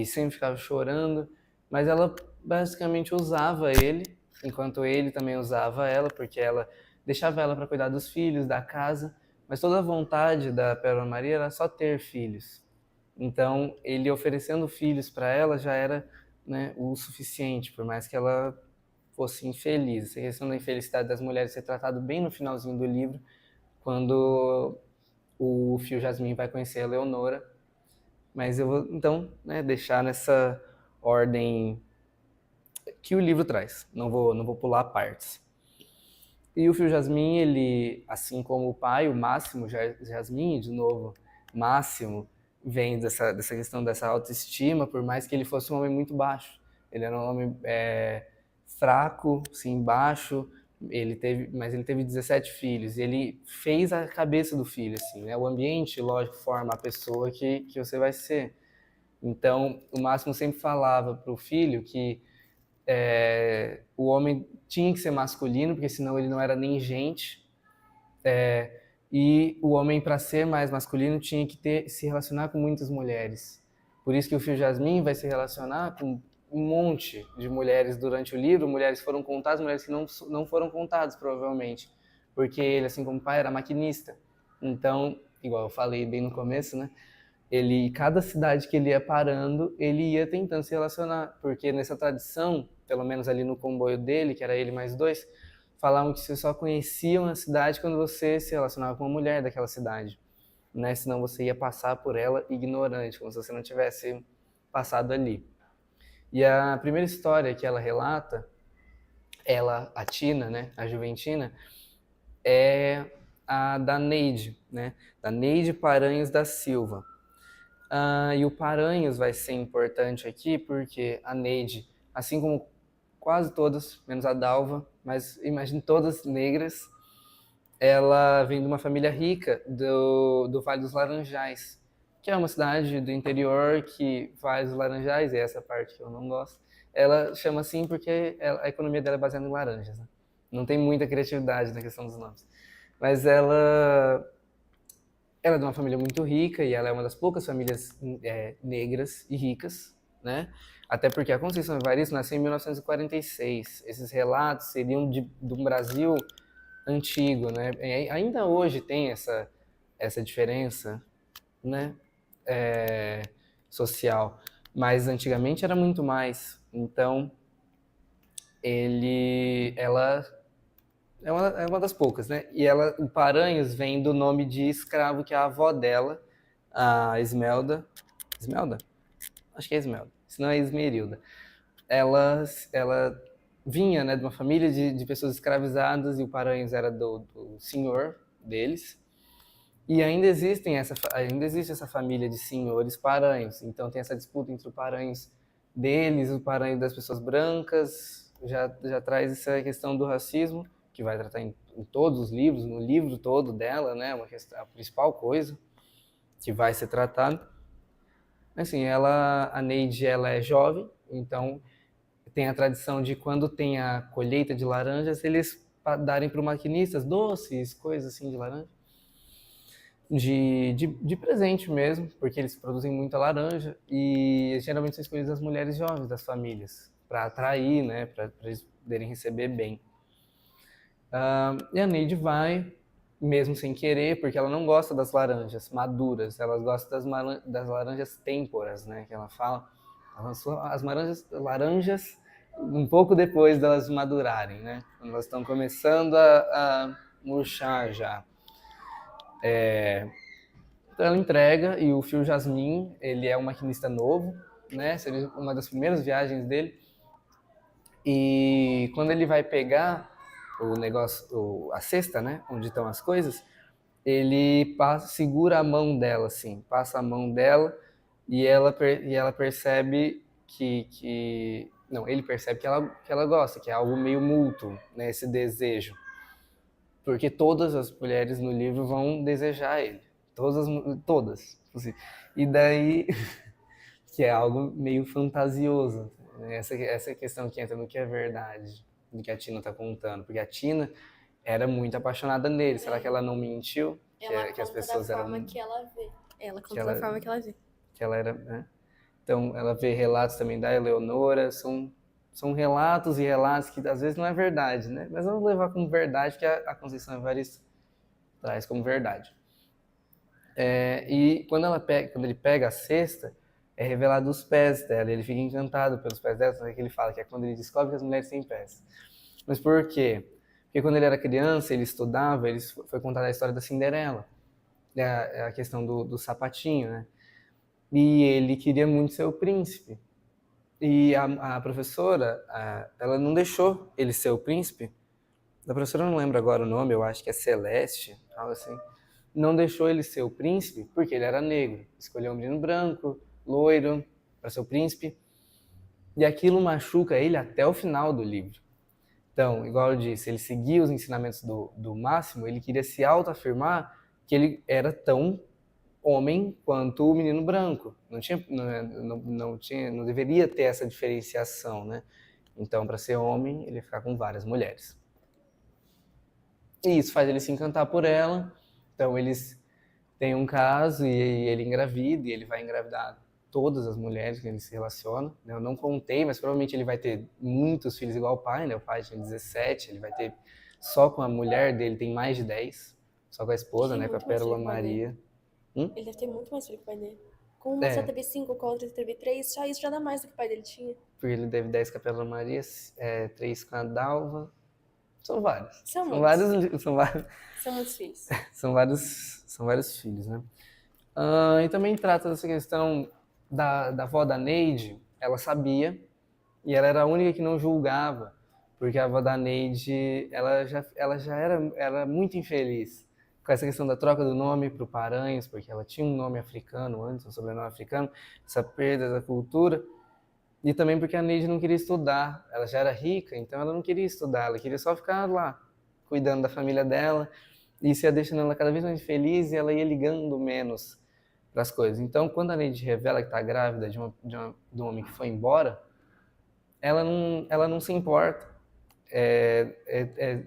sempre ficava chorando, mas ela basicamente usava ele, enquanto ele também usava ela, porque ela deixava ela para cuidar dos filhos, da casa, mas toda a vontade da Pérola Maria era só ter filhos. Então, ele oferecendo filhos para ela já era, né, o suficiente, por mais que ela fosse infeliz. Essa questão da infelicidade das mulheres ser tratado bem no finalzinho do livro, quando o Fio Jasmim vai conhecer a Leonora. Mas eu vou, então, né, deixar nessa ordem que o livro traz. Não vou pular partes. E o Fio Jasmim, ele, assim como o pai, o Máximo Jasmim, de novo, Máximo, vem dessa questão dessa autoestima, por mais que ele fosse um homem muito baixo. Ele era um homem fraco, sim, baixo, mas ele teve 17 filhos, e ele fez a cabeça do filho, assim, né? O ambiente, lógico, forma a pessoa que você vai ser. Então, o Máximo sempre falava para o filho que o homem tinha que ser masculino, porque senão ele não era nem gente, e o homem, para ser mais masculino, tinha que se relacionar com muitas mulheres. Por isso que o Fio Jasmim vai se relacionar com um monte de mulheres durante o livro. Mulheres foram contadas, mulheres que não foram contadas, provavelmente. Porque ele, assim como o pai, era maquinista. Então, igual eu falei bem no começo, né? Cada cidade que ele ia parando, ele ia tentando se relacionar. Porque nessa tradição, pelo menos ali no comboio dele, que era ele mais dois, falavam que você só conhecia uma cidade quando você se relacionava com uma mulher daquela cidade, né? Senão você ia passar por ela ignorante, como se você não tivesse passado ali. E a primeira história que ela relata, a Tina, né, a Juventina, é a da Neide, né, da Neide Paranhos da Silva. E o Paranhos vai ser importante aqui porque a Neide, assim como quase todas, menos a Dalva, mas imagine todas negras, ela vem de uma família rica do Vale dos Laranjais, que é uma cidade do interior que Vale dos Laranjais, e essa parte que eu não gosto, ela chama assim porque a economia dela é baseada em laranjas, né? Não tem muita criatividade na questão dos nomes. Mas ela é de uma família muito rica e ela é uma das poucas famílias negras e ricas, né? Até porque a Conceição Evaristo nasceu em 1946. Esses relatos seriam de um Brasil antigo, né? E ainda hoje tem essa diferença, né? Social, mas antigamente era muito mais. Então, ela é uma das poucas, né? E o Paranhos vem do nome de escravo que a avó dela, a Esmelda? Acho que é Esmelda, se não é Esmerilda. Ela vinha, né, de uma família de pessoas escravizadas e o Paranhos era do senhor deles. E ainda existe essa família de senhores Paranhos. Então tem essa disputa entre o Paranhos deles, o Paranhos das pessoas brancas. Já traz essa questão do racismo, que vai tratar em todos os livros, no livro todo dela, né? A principal coisa que vai ser tratada. Assim, a Neide, ela é jovem, então tem a tradição de quando tem a colheita de laranjas, eles darem para os maquinistas doces, coisas assim de laranja. De presente mesmo, porque eles produzem muita laranja e geralmente são escolhidas as mulheres jovens das famílias para atrair, né, para eles poderem receber bem. E a Neide vai, mesmo sem querer, porque ela não gosta das laranjas maduras, ela gosta das laranjas têmporas, né, que ela fala. As laranjas um pouco depois delas madurarem, né, quando elas estão começando a murchar já. Então ela entrega e o Fio Jasmim, ele é um maquinista novo, né? Seria uma das primeiras viagens dele. E quando ele vai pegar o negócio, a cesta, né? Onde estão as coisas, ele segura a mão dela, assim, passa a mão dela e ela percebe não, ele percebe que ela gosta, que é algo meio mútuo, né? Esse desejo. Porque todas as mulheres no livro vão desejar ele. Todas. Assim. E daí, que é algo meio fantasioso. Né? Essa questão que entra no que é verdade, do que a Tina está contando. Porque a Tina era muito apaixonada nele. Será que ela não mentiu? Que as pessoas da forma que ela vê. Ela conta da forma que ela vê. Que ela era, né? Então, ela vê relatos também da Eleonora, são relatos e relatos que às vezes não é verdade, né? Mas vamos levar como verdade que a Conceição Evaristo traz como verdade. E quando ele pega a cesta, é revelado os pés dela. Ele fica encantado pelos pés dela, tanto é que ele fala que é quando ele descobre que as mulheres têm pés. Mas por quê? Porque quando ele era criança, ele estudava, foi contada a história da Cinderela, a questão do sapatinho, né? E ele queria muito ser o príncipe. E a professora, ela não deixou ele ser o príncipe. A professora não lembra agora o nome, eu acho que é Celeste, algo assim. Não deixou ele ser o príncipe porque ele era negro. Escolheu um menino branco, loiro, para ser o príncipe. E aquilo machuca ele até o final do livro. Então, igual eu disse, ele seguia os ensinamentos do Máximo, ele queria se autoafirmar que ele era tão homem quanto o menino branco. Não deveria ter essa diferenciação, né? Então, para ser homem, ele ia ficar com várias mulheres. E isso faz ele se encantar por ela. Então eles têm um caso e ele engravida e ele vai engravidar todas as mulheres que ele se relaciona. Eu não contei, mas provavelmente ele vai ter muitos filhos igual o pai, né? O pai tinha 17, ele vai ter só com a mulher dele tem mais de 10, só com a esposa, Ele né? tem Com a muito mais filho Pérola que o pai dele. Maria. Ele deve ter muito mais filho que o pai dele. Com uma só É, teve 5, com a outra teve 3, já isso já dá mais do que o pai dele tinha. porque ele teve 10 com a Pérola Maria, 3 com a Dalva. São vários. São São muitos. vários, são vários, São muitos filhos. são vários filhos, né? E também trata dessa questão da avó da Neide. Ela sabia e ela era a única que não julgava, porque a avó da Neide ela já era muito infeliz com essa questão da troca do nome para o Paranhos, porque ela tinha um nome africano antes, um sobrenome africano, essa perda da cultura, e também porque a Neide não queria estudar. Ela já era rica, então ela não queria estudar, ela queria só ficar lá, cuidando da família dela, e isso ia deixando ela cada vez mais feliz e ela ia ligando menos para as coisas. Então, quando a Neide revela que está grávida de um homem que foi embora, ela não se importa.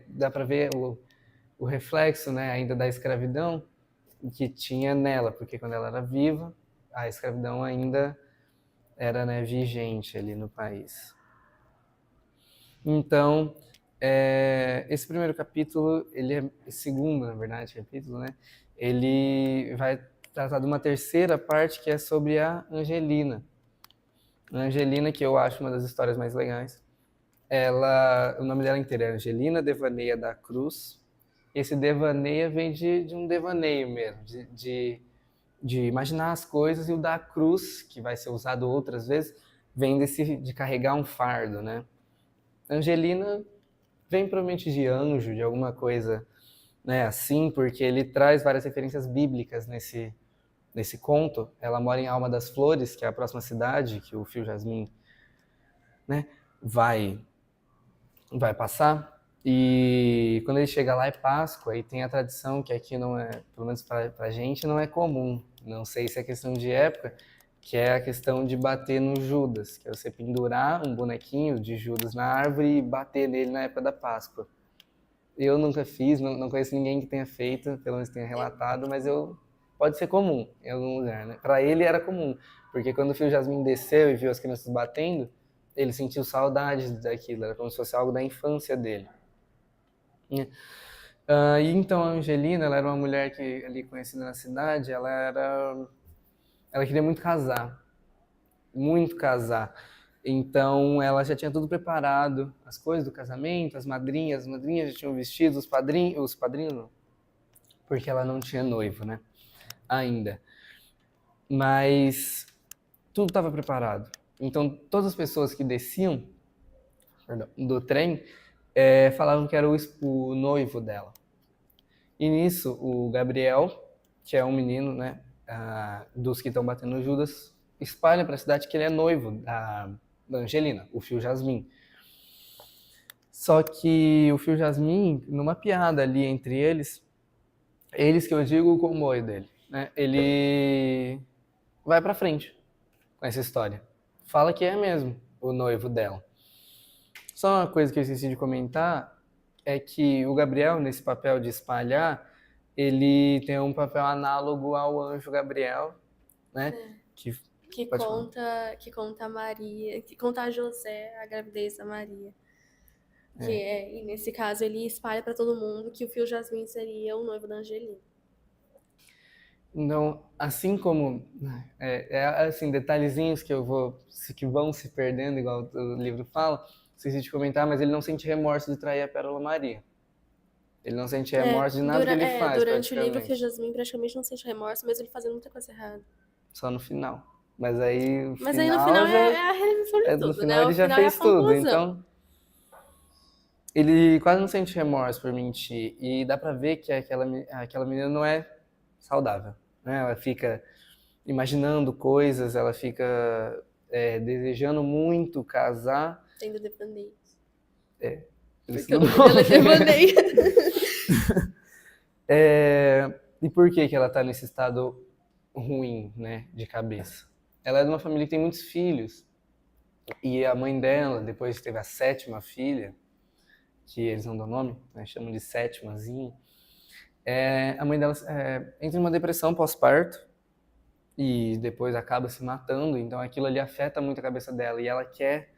Dá para ver o reflexo, né, ainda da escravidão que tinha nela, porque quando ela era viva, a escravidão ainda era, né, vigente ali no país. Então, esse primeiro capítulo, esse segundo, na verdade, capítulo, né, ele vai tratar de uma terceira parte que é sobre a Angelina. A Angelina, que eu acho uma das histórias mais legais. O nome dela inteiro é Angelina Devaneia da Cruz. Esse devaneia vem de um devaneio mesmo, de imaginar as coisas, e o da cruz, que vai ser usado outras vezes, vem de carregar um fardo, né? Angelina vem provavelmente de anjo, de alguma coisa, né, assim, porque ele traz várias referências bíblicas nesse conto. Ela mora em Alma das Flores, que é a próxima cidade que o Fio Jasmim, né, vai passar. E quando ele chega lá é Páscoa, e tem a tradição que aqui não é, pelo menos pra gente, não é comum. Não sei se é questão de época, que é a questão de bater no Judas, que é você pendurar um bonequinho de Judas na árvore e bater nele na época da Páscoa. Eu nunca fiz, não conheço ninguém que tenha feito, pelo menos tenha relatado, mas pode ser comum em algum lugar, né? Para ele era comum, porque quando o Fio Jasmim desceu e viu as crianças batendo, ele sentiu saudades daquilo, era como se fosse algo da infância dele. E então a Angelina, ela era uma mulher que ali conhecida na cidade, ela queria muito casar, muito casar. Então ela já tinha tudo preparado, as coisas do casamento, as madrinhas já tinham vestido, os padrinhos não, porque ela não tinha noivo, né, ainda. Mas tudo estava preparado. Então todas as pessoas que desciam do trem falavam que era o noivo dela. E nisso, o Gabriel, que é um menino, né, dos que estão batendo no Judas, espalha para a cidade que ele é noivo da Angelina, o Fio Jasmim. Só que o Fio Jasmim, numa piada ali entre eles que eu digo o comboio dele, né, ele vai para frente com essa história. Fala que é mesmo o noivo dela. Só uma coisa que eu esqueci de comentar é que o Gabriel, nesse papel de espalhar, ele tem um papel análogo ao anjo Gabriel, né? Que conta a Maria, que conta a José a gravidez da Maria. E nesse caso ele espalha para todo mundo que o Fio Jasmim seria o noivo da Angelina. Então, assim como assim, detalhezinhos que vão se perdendo, igual o livro fala, esqueci de comentar, mas ele não sente remorso de trair a Pérola Maria. Ele não sente remorso de nada que ele faz, durante o livro, o Fio Jasmim praticamente não sente remorso, mesmo ele fazendo muita coisa errada. Só no final. Mas aí no final é a realização de tudo, no final né? ele já fez tudo, então ele quase não sente remorso por mentir. E dá pra ver que aquela menina não é saudável, né? Ela fica imaginando coisas, ela fica desejando muito casar. Tendo dependência. Porque o nome dela é devaneio. E por que ela tá nesse estado ruim, né, de cabeça? Ela é de uma família que tem muitos filhos. E a mãe dela, depois teve a 7ª filha, que eles não dão nome, né, chamam de Sétimazinha, A mãe dela entra em uma depressão pós-parto e depois acaba se matando, então aquilo ali afeta muito a cabeça dela e ela quer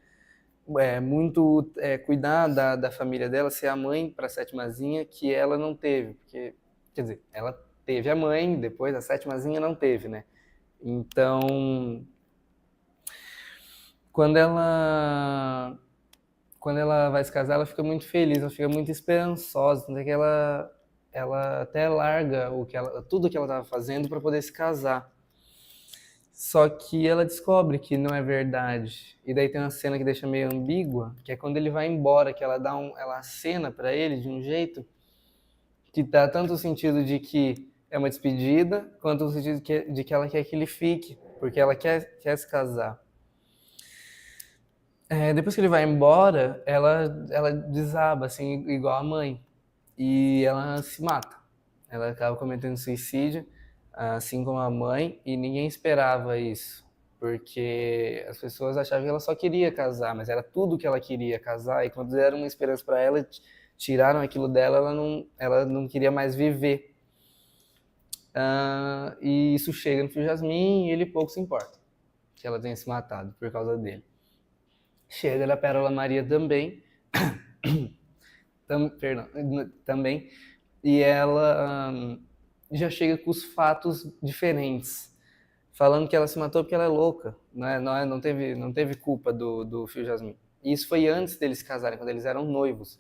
muito cuidar da família dela, ser a mãe para a sétimazinha que ela não teve, porque, quer dizer, ela teve a mãe, depois a sétimazinha não teve, né? Então, quando ela quando ela vai se casar, ela fica muito feliz, ela fica muito esperançosa, tanto é que ela até larga tudo que ela estava fazendo para poder se casar. Só que ela descobre que não é verdade. E daí tem uma cena que deixa meio ambígua, que é quando ele vai embora, que ela acena para ele de um jeito que dá tanto o sentido de que é uma despedida, quanto o sentido de que ela quer que ele fique, porque ela quer se casar. Depois que ele vai embora, ela desaba, assim, igual a mãe. E ela se mata. Ela acaba cometendo suicídio, assim como a mãe, e ninguém esperava isso. Porque as pessoas achavam que ela só queria casar, mas era tudo que ela queria, casar. E quando deram uma esperança para ela, tiraram aquilo dela, ela não queria mais viver. E isso chega no Fio Jasmim e ele pouco se importa que ela tenha se matado por causa dele. Chega da Pérola Maria também, também, e ela já chega com os fatos diferentes, falando que ela se matou porque ela é louca, não teve culpa do Fio Jasmim. E isso foi antes deles se casarem, quando eles eram noivos.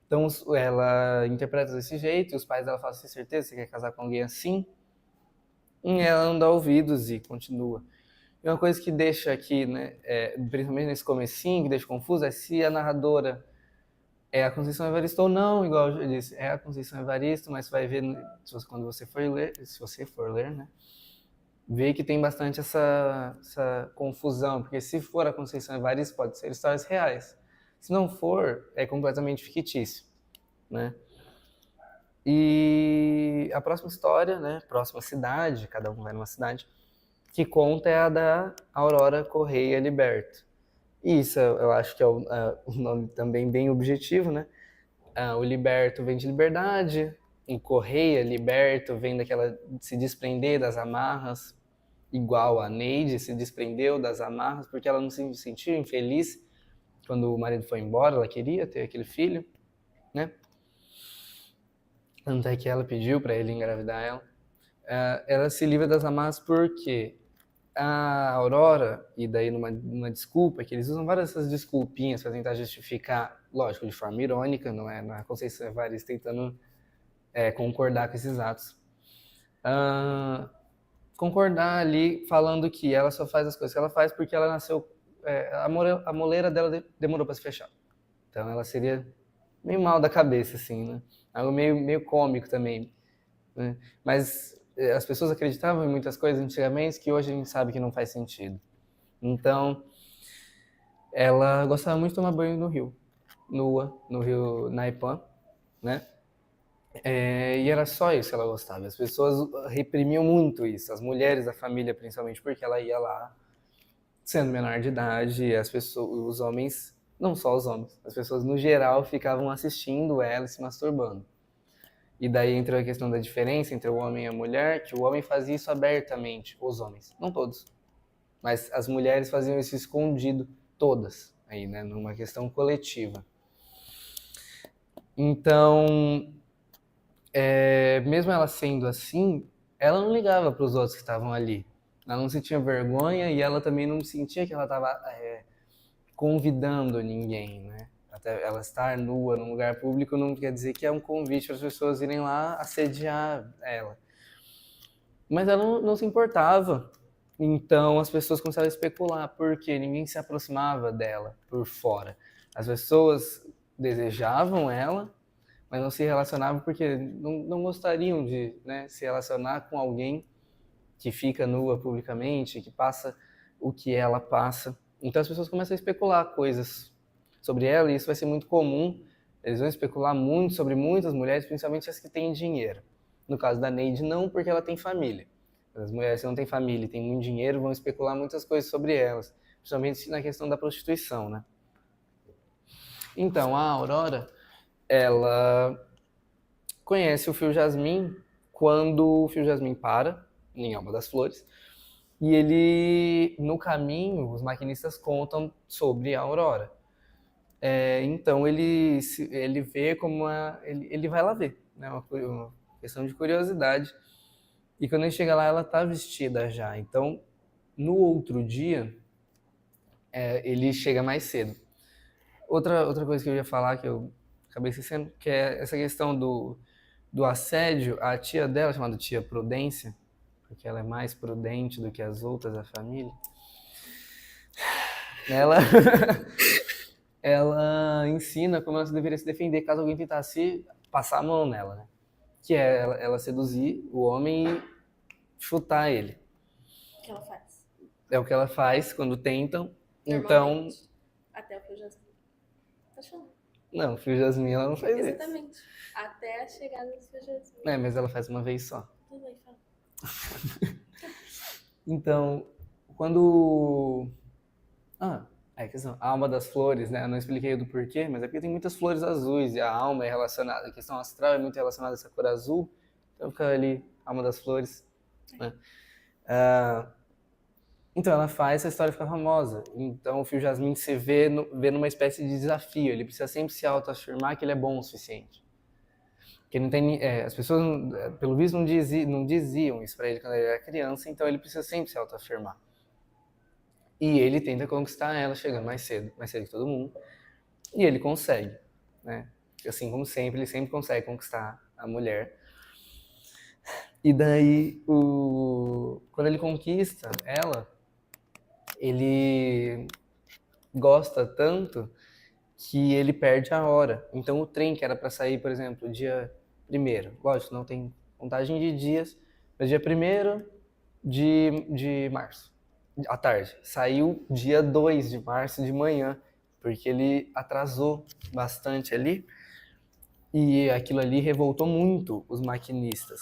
Então ela interpreta desse jeito, e os pais dela falam, "Tem certeza que você quer casar com alguém assim?" E ela não dá ouvidos e continua. E uma coisa que deixa aqui, né, principalmente nesse comecinho, que deixa confuso, é se a narradora é a Conceição Evaristo ou não, igual eu disse, é a Conceição Evaristo, mas você vai ver, quando você for ler, se você for ler, né, vê que tem bastante essa confusão, porque se for a Conceição Evaristo, pode ser histórias reais. Se não for, é completamente fictício, né? E a próxima história, né, próxima cidade, cada um vai numa cidade, que conta é a da Aurora Correia Liberto. E isso eu acho que é um nome também bem objetivo, né? O liberto vem de liberdade, o Correia, liberto, vem daquela se desprender das amarras, igual a Neide se desprendeu das amarras, porque ela não se sentiu infeliz quando o marido foi embora, ela queria ter aquele filho, né? Tanto é que ela pediu para ele engravidar ela. Ela se livra das amarras porque a Aurora, e daí numa desculpa, que eles usam várias dessas desculpinhas para tentar justificar, lógico, de forma irônica, não é a Conceição Evaristo tentando concordar com esses atos. Concordar ali, falando que ela só faz as coisas que ela faz porque ela nasceu, a moleira dela demorou para se fechar. Então ela seria meio mal da cabeça, assim, né? Algo meio cômico também, né? Mas as pessoas acreditavam em muitas coisas antigamente que hoje a gente sabe que não faz sentido. Então, ela gostava muito de tomar banho no rio, nua, no rio Naipã, né? E era só isso que ela gostava. As pessoas reprimiam muito isso, as mulheres da família principalmente, porque ela ia lá sendo menor de idade, e os homens, não só os homens, as pessoas no geral ficavam assistindo ela e se masturbando. E daí entra a questão da diferença entre o homem e a mulher, que o homem fazia isso abertamente, os homens, não todos, mas as mulheres faziam isso escondido, todas, aí, né, numa questão coletiva. Então, mesmo ela sendo assim, ela não ligava para os outros que estavam ali. Ela não sentia vergonha e ela também não sentia que ela estava convidando ninguém, né? Até ela estar nua num lugar público não quer dizer que é um convite para as pessoas irem lá assediar ela. Mas ela não se importava. Então as pessoas começaram a especular porque ninguém se aproximava dela por fora. As pessoas desejavam ela, mas não se relacionavam porque não gostariam de, né, se relacionar com alguém que fica nua publicamente, que passa o que ela passa. Então as pessoas começam a especular coisas sobre ela, e isso vai ser muito comum. Eles vão especular muito sobre muitas mulheres, principalmente as que têm dinheiro. No caso da Neide, não, porque ela tem família. As mulheres que não têm família e têm muito dinheiro vão especular muitas coisas sobre elas, principalmente na questão da prostituição, né? Então, a Aurora, ela conhece o Fio Jasmim quando o Fio Jasmim para em Alma das Flores. E ele, no caminho, os maquinistas contam sobre a Aurora. Então ele vê como ele vai lá ver, né? Uma questão de curiosidade. E quando ele chega lá, ela tá vestida já. Então, no outro dia, ele chega mais cedo. Outra coisa que eu ia falar, que eu acabei esquecendo, que é essa questão do assédio. A tia dela, chamada tia Prudência, porque ela é mais prudente do que as outras da família, ela, ela ensina como ela deveria se defender caso alguém tentasse passar a mão nela, né? Que é ela seduzir o homem e chutar ele. O que ela faz? É o que ela faz quando tentam. Então, Normalmente. Até o Fio Jasmim. Tá chamando. não, Fio Jasmim ela não faz isso. Exatamente. Até a chegada do Fio Jasmim. Mas ela faz uma vez só. Tudo bem, fala. Então, quando... a questão, a alma das flores, né? Eu não expliquei do porquê, mas é porque tem muitas flores azuis e a alma é relacionada, a questão astral é muito relacionada a essa cor azul, então fica ali, alma das flores, né? Então ela faz essa história ficar famosa. Então o Fio Jasmim se vê numa espécie de desafio, ele precisa sempre se autoafirmar que ele é bom o suficiente. Que não tem, as pessoas, pelo visto, não diziam isso pra ele quando ele era criança, então ele precisa sempre se autoafirmar. E ele tenta conquistar ela, chegando mais cedo que todo mundo. E ele consegue, né? Assim como sempre, ele sempre consegue conquistar a mulher. E daí, quando ele conquista ela, ele gosta tanto que ele perde a hora. Então o trem que era para sair, por exemplo, dia 1º, lógico, não tem contagem de dias, mas dia 1º de março, à tarde. Saiu dia 2 de março de manhã, porque ele atrasou bastante ali, e aquilo ali revoltou muito os maquinistas.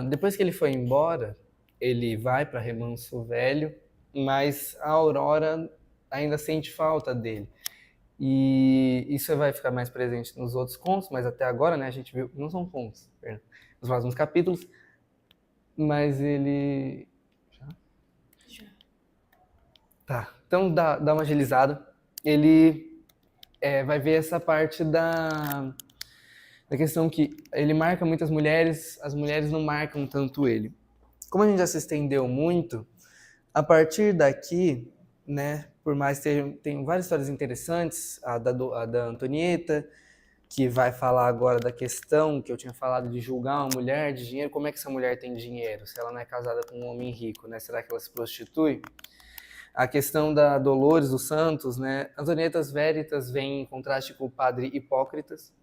Depois que ele foi embora, ele vai para Remanso Velho, mas a Aurora ainda sente falta dele. E isso vai ficar mais presente nos outros contos, mas até agora, né, a gente viu, não são contos, nos próximos capítulos, mas ele... Já. Tá, então dá uma agilizada. Ele vai ver essa parte da questão que ele marca muitas mulheres, as mulheres não marcam tanto ele. Como a gente já se estendeu muito, a partir daqui, né, por mais que tem várias histórias interessantes, a da Antonieta, que vai falar agora da questão que eu tinha falado de julgar uma mulher de dinheiro, como é que essa mulher tem dinheiro, se ela não é casada com um homem rico, né, será que ela se prostitui? A questão da Dolores dos Santos, né, Antonietas Veritas vem em contraste com o Padre Hipócritas,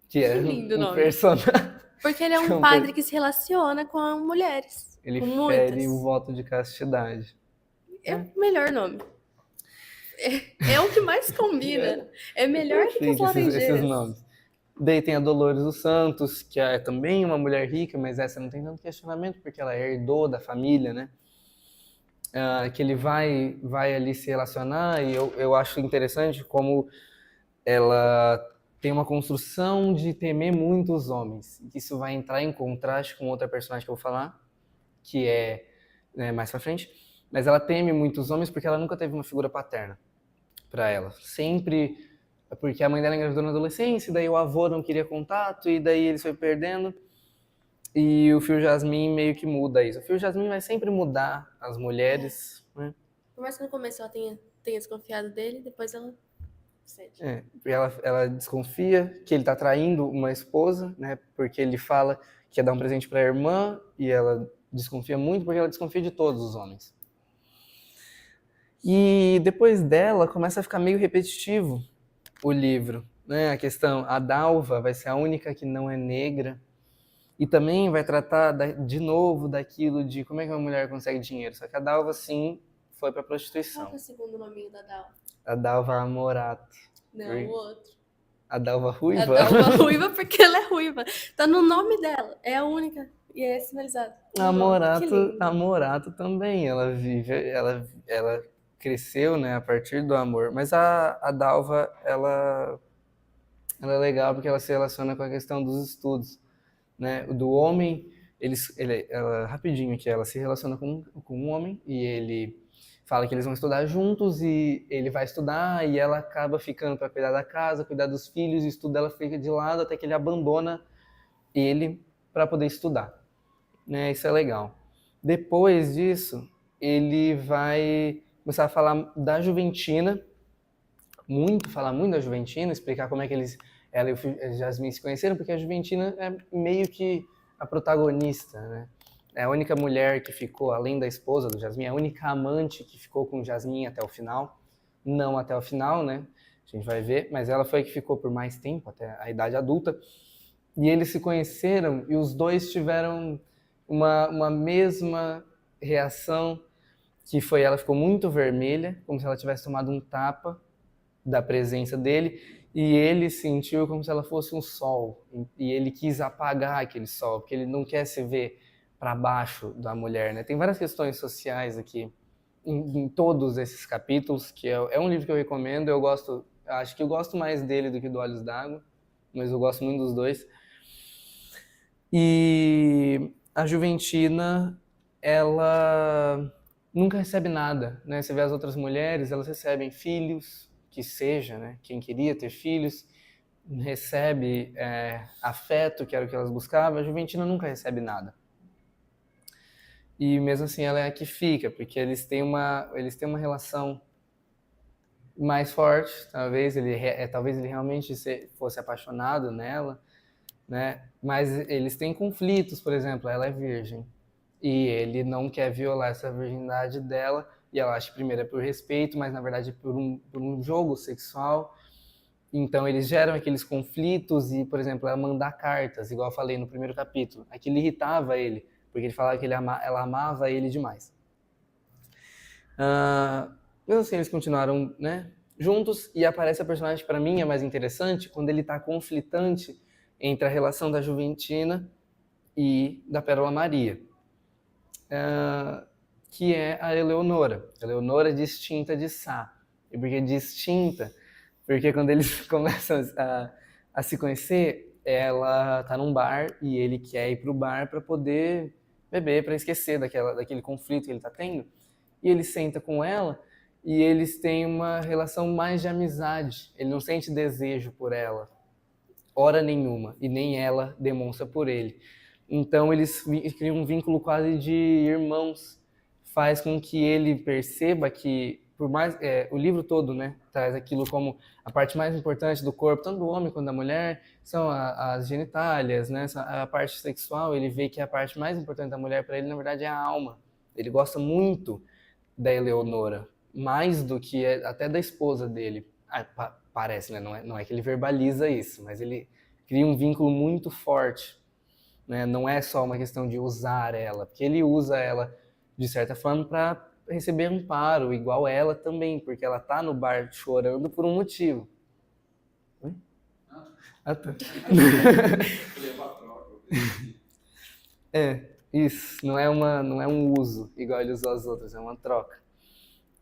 que é lindo um nome. personagem. Porque ele é um padre que se relaciona com mulheres. Ele com fere muitas. o voto de castidade. É o melhor nome. É o que mais combina. É melhor que as laranjeiras. Esses nomes. Daí tem a Dolores dos Santos, que é também uma mulher rica, mas essa não tem tanto questionamento, porque ela herdou da família, né? Que ele vai ali se relacionar, e eu acho interessante como ela tem uma construção de temer muito os homens. Isso vai entrar em contraste com outra personagem que eu vou falar, que é mais pra frente. Mas ela teme muito os homens porque ela nunca teve uma figura paterna para ela. Sempre porque a mãe dela engravidou na adolescência, daí o avô não queria contato, e daí ele foi perdendo. E o Fio Jasmim meio que muda isso. O Fio Jasmim vai sempre mudar as mulheres, né? Por mais que no começo ela tenha desconfiado dele, depois ela cede. Ela desconfia que ele tá traindo uma esposa, né? Porque ele fala que ia dar um presente para a irmã, e ela desconfia muito porque ela desconfia de todos os homens. E depois dela começa a ficar meio repetitivo o livro, né? A questão, a Dalva vai ser a única que não é negra, e também vai tratar de novo daquilo de como é que uma mulher consegue dinheiro. Só que a Dalva, sim, foi pra prostituição. Qual que é o segundo nominho da Dalva? A Dalva Amorato. Não, o outro. A Dalva Ruiva? A Dalva Ruiva porque ela é ruiva. Tá no nome dela. É a única. E é sinalizado. A Morato também. Ela cresceu, né, a partir do amor. Mas a Dalva, ela ela é legal porque ela se relaciona com a questão dos estudos, né? O do homem, ela, rapidinho aqui, ela se relaciona com um homem e ele fala que eles vão estudar juntos e ele vai estudar e ela acaba ficando para cuidar da casa, cuidar dos filhos, e o estudo dela fica de lado até que ele abandona ele para poder estudar, né? Isso é legal. Depois disso, ele vai começar a falar da Juventina, falar muito da Juventina, explicar como é que ela e o Jasmine se conheceram, porque a Juventina é meio que a protagonista, né? É a única mulher que ficou, além da esposa do Jasmine, a única amante que ficou com o Jasmine até o final. Não até o final, né? A gente vai ver, mas ela foi a que ficou por mais tempo, até a idade adulta. E eles se conheceram e os dois tiveram uma mesma reação, que foi ela ficou muito vermelha, como se ela tivesse tomado um tapa da presença dele, e ele sentiu como se ela fosse um sol, e ele quis apagar aquele sol, porque ele não quer se ver para baixo da mulher, né? Tem várias questões sociais aqui em todos esses capítulos, que é um livro que eu recomendo. Acho que eu gosto mais dele do que do Olhos d'Água, mas eu gosto muito dos dois. E a Juventina, ela nunca recebe nada, né? Você vê as outras mulheres, elas recebem filhos, que seja, né? Quem queria ter filhos, recebe afeto, que era o que elas buscavam. A Juventina nunca recebe nada. E mesmo assim ela é a que fica, porque eles têm uma relação mais forte. Talvez ele realmente fosse apaixonado nela, né? Mas eles têm conflitos, por exemplo, ela é virgem e ele não quer violar essa virgindade dela, e ela acha que primeiro é por respeito, mas na verdade é por um jogo sexual. Então eles geram aqueles conflitos e, por exemplo, ela mandar cartas, igual eu falei no primeiro capítulo. Aquilo irritava ele, porque ele falava que ela amava ele demais. Mesmo assim, eles continuaram, né, juntos, e aparece a personagem, para mim, é mais interessante, quando ele está conflitante entre a relação da Juventina e da Pérola Maria, que é a Eleonora. Eleonora é distinta de Sá. E por que distinta? Porque quando eles começam a se conhecer, ela tá num bar e ele quer ir pro bar para poder beber, para esquecer daquele conflito que ele tá tendo. E ele senta com ela e eles têm uma relação mais de amizade. Ele não sente desejo por ela, hora nenhuma, e nem ela demonstra por ele. Então eles criam um vínculo quase de irmãos. Faz com que ele perceba que, por mais o livro todo, né, traz aquilo como a parte mais importante do corpo, tanto do homem quanto da mulher, são as genitálias, né, a parte sexual. Ele vê que a parte mais importante da mulher para ele, na verdade, é a alma. Ele gosta muito da Eleonora, mais do que até da esposa dele. Parece, né? Não é que ele verbaliza isso, mas ele cria um vínculo muito forte, né? Não é só uma questão de usar ela, porque ele usa ela de certa forma para receber amparo, igual ela também, porque ela tá no bar chorando por um motivo. Oi? Ah, tá. Isso, não é um uso igual ele usou as outras, é uma troca.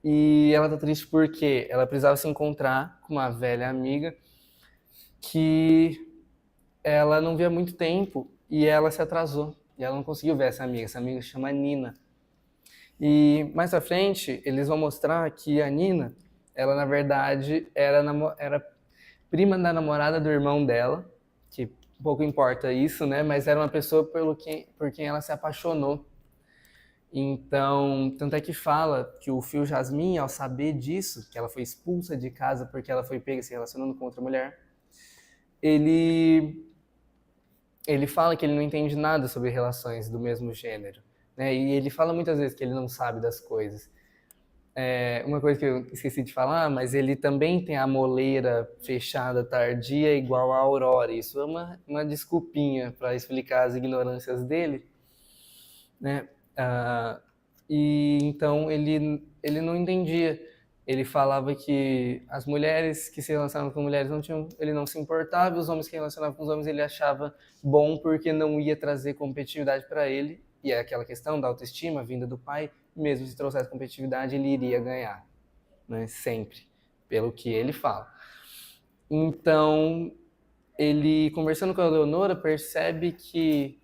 E ela tá triste porque ela precisava se encontrar com uma velha amiga que ela não via há muito tempo, e ela se atrasou. E ela não conseguiu ver essa amiga. Essa amiga se chama Nina. E mais à frente, eles vão mostrar que a Nina, ela na verdade era prima da namorada do irmão dela, que pouco importa isso, né? Mas era uma pessoa por quem ela se apaixonou. Então, tanto é que fala que o Fio Jasmine, ao saber disso, que ela foi expulsa de casa porque ela foi pega se relacionando com outra mulher, ele fala que ele não entende nada sobre relações do mesmo gênero, né? E ele fala muitas vezes que ele não sabe das coisas. Uma coisa que eu esqueci de falar, mas ele também tem a moleira fechada tardia igual a Aurora. Isso é uma desculpinha para explicar as ignorâncias dele, né? E então ele não entendia. Ele falava que as mulheres que se relacionavam com mulheres ele não se importava, os homens que se relacionavam com os homens ele achava bom porque não ia trazer competitividade para ele, e é aquela questão da autoestima vinda do pai, mesmo se trouxesse competitividade ele iria ganhar, né? Sempre, pelo que ele fala. Então ele, conversando com a Leonora, percebe que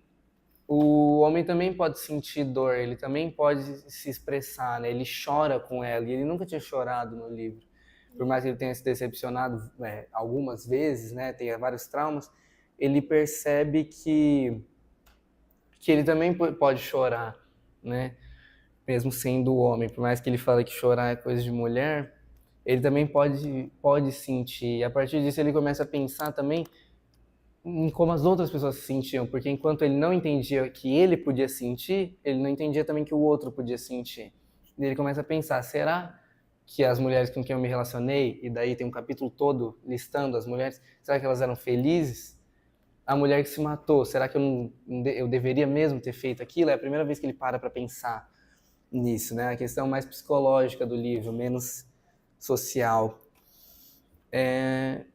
o homem também pode sentir dor, ele também pode se expressar, né? Ele chora com ela, e ele nunca tinha chorado no livro. Por mais que ele tenha se decepcionado algumas vezes, né? Tenha vários traumas, ele percebe que ele também pode chorar, né? Mesmo sendo homem, por mais que ele fale que chorar é coisa de mulher, ele também pode sentir. E a partir disso ele começa a pensar também em como as outras pessoas se sentiam, porque enquanto ele não entendia que ele podia sentir, ele não entendia também que o outro podia sentir. E ele começa a pensar, será que as mulheres com quem eu me relacionei, e daí tem um capítulo todo listando as mulheres, será que elas eram felizes? A mulher que se matou, será que eu deveria mesmo ter feito aquilo? É a primeira vez que ele para pensar nisso, né? A questão mais psicológica do livro, menos social.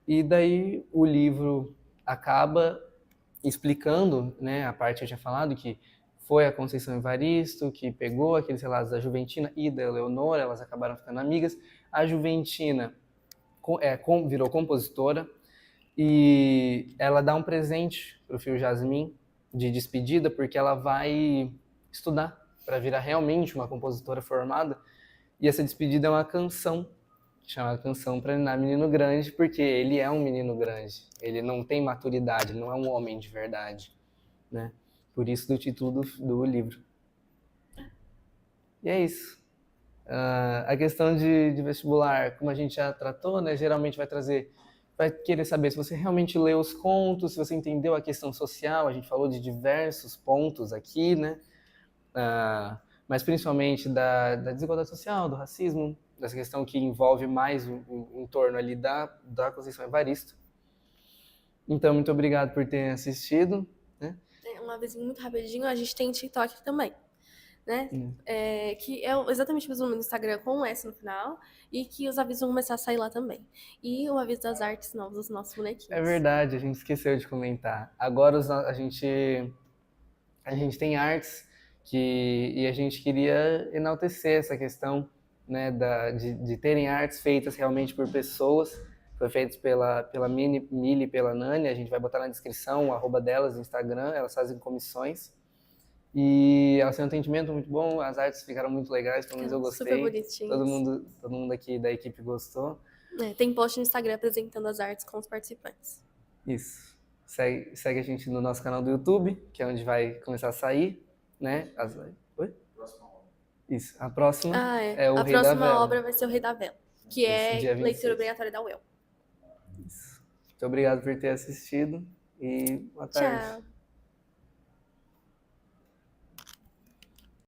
E daí o livro acaba explicando, né, a parte que eu tinha falado, que foi a Conceição Evaristo que pegou aqueles relatos da Juventina e da Leonora, elas acabaram ficando amigas. A Juventina virou compositora e ela dá um presente para o Fio Jasmin de despedida, porque ela vai estudar para virar realmente uma compositora formada. E essa despedida é uma canção, chamada Canção para Ninar Menino Grande, porque ele é um menino grande. Ele não tem maturidade, não é um homem de verdade, né? Por isso do título do livro. E é isso. A questão de vestibular, como a gente já tratou, né? Geralmente vai querer saber se você realmente leu os contos, se você entendeu a questão social. A gente falou de diversos pontos aqui, né? Mas principalmente da desigualdade social, do racismo, dessa questão que envolve mais o entorno ali da Conceição Evaristo. Então, muito obrigado por terem assistido. Né? Uma vez muito rapidinho, a gente tem TikTok também, né? Que é exatamente o mesmo no Instagram com um S no final, e que os avisos vão começar a sair lá também. E o aviso das artes novas dos nossos bonequinhos. É verdade, a gente esqueceu de comentar. Agora a gente tem artes e a gente queria enaltecer essa questão, né, de terem artes feitas realmente por pessoas. Foi feito pela Mili e pela Nani, a gente vai botar na descrição o arroba delas no Instagram, elas fazem comissões. E elas têm um atendimento muito bom, as artes ficaram muito legais, pelo menos eu gostei. Super bonitinhas. Todo mundo aqui da equipe gostou. Tem post no Instagram apresentando as artes com os participantes. Isso. Segue a gente no nosso canal do YouTube, que é onde vai começar a sair, né? Oi? Isso. A próxima é o Rei da Vela. A próxima obra vai ser o Rei da Vela, que é leitura obrigatória da UEL. Isso. Muito obrigado por ter assistido e boa tarde. Tchau.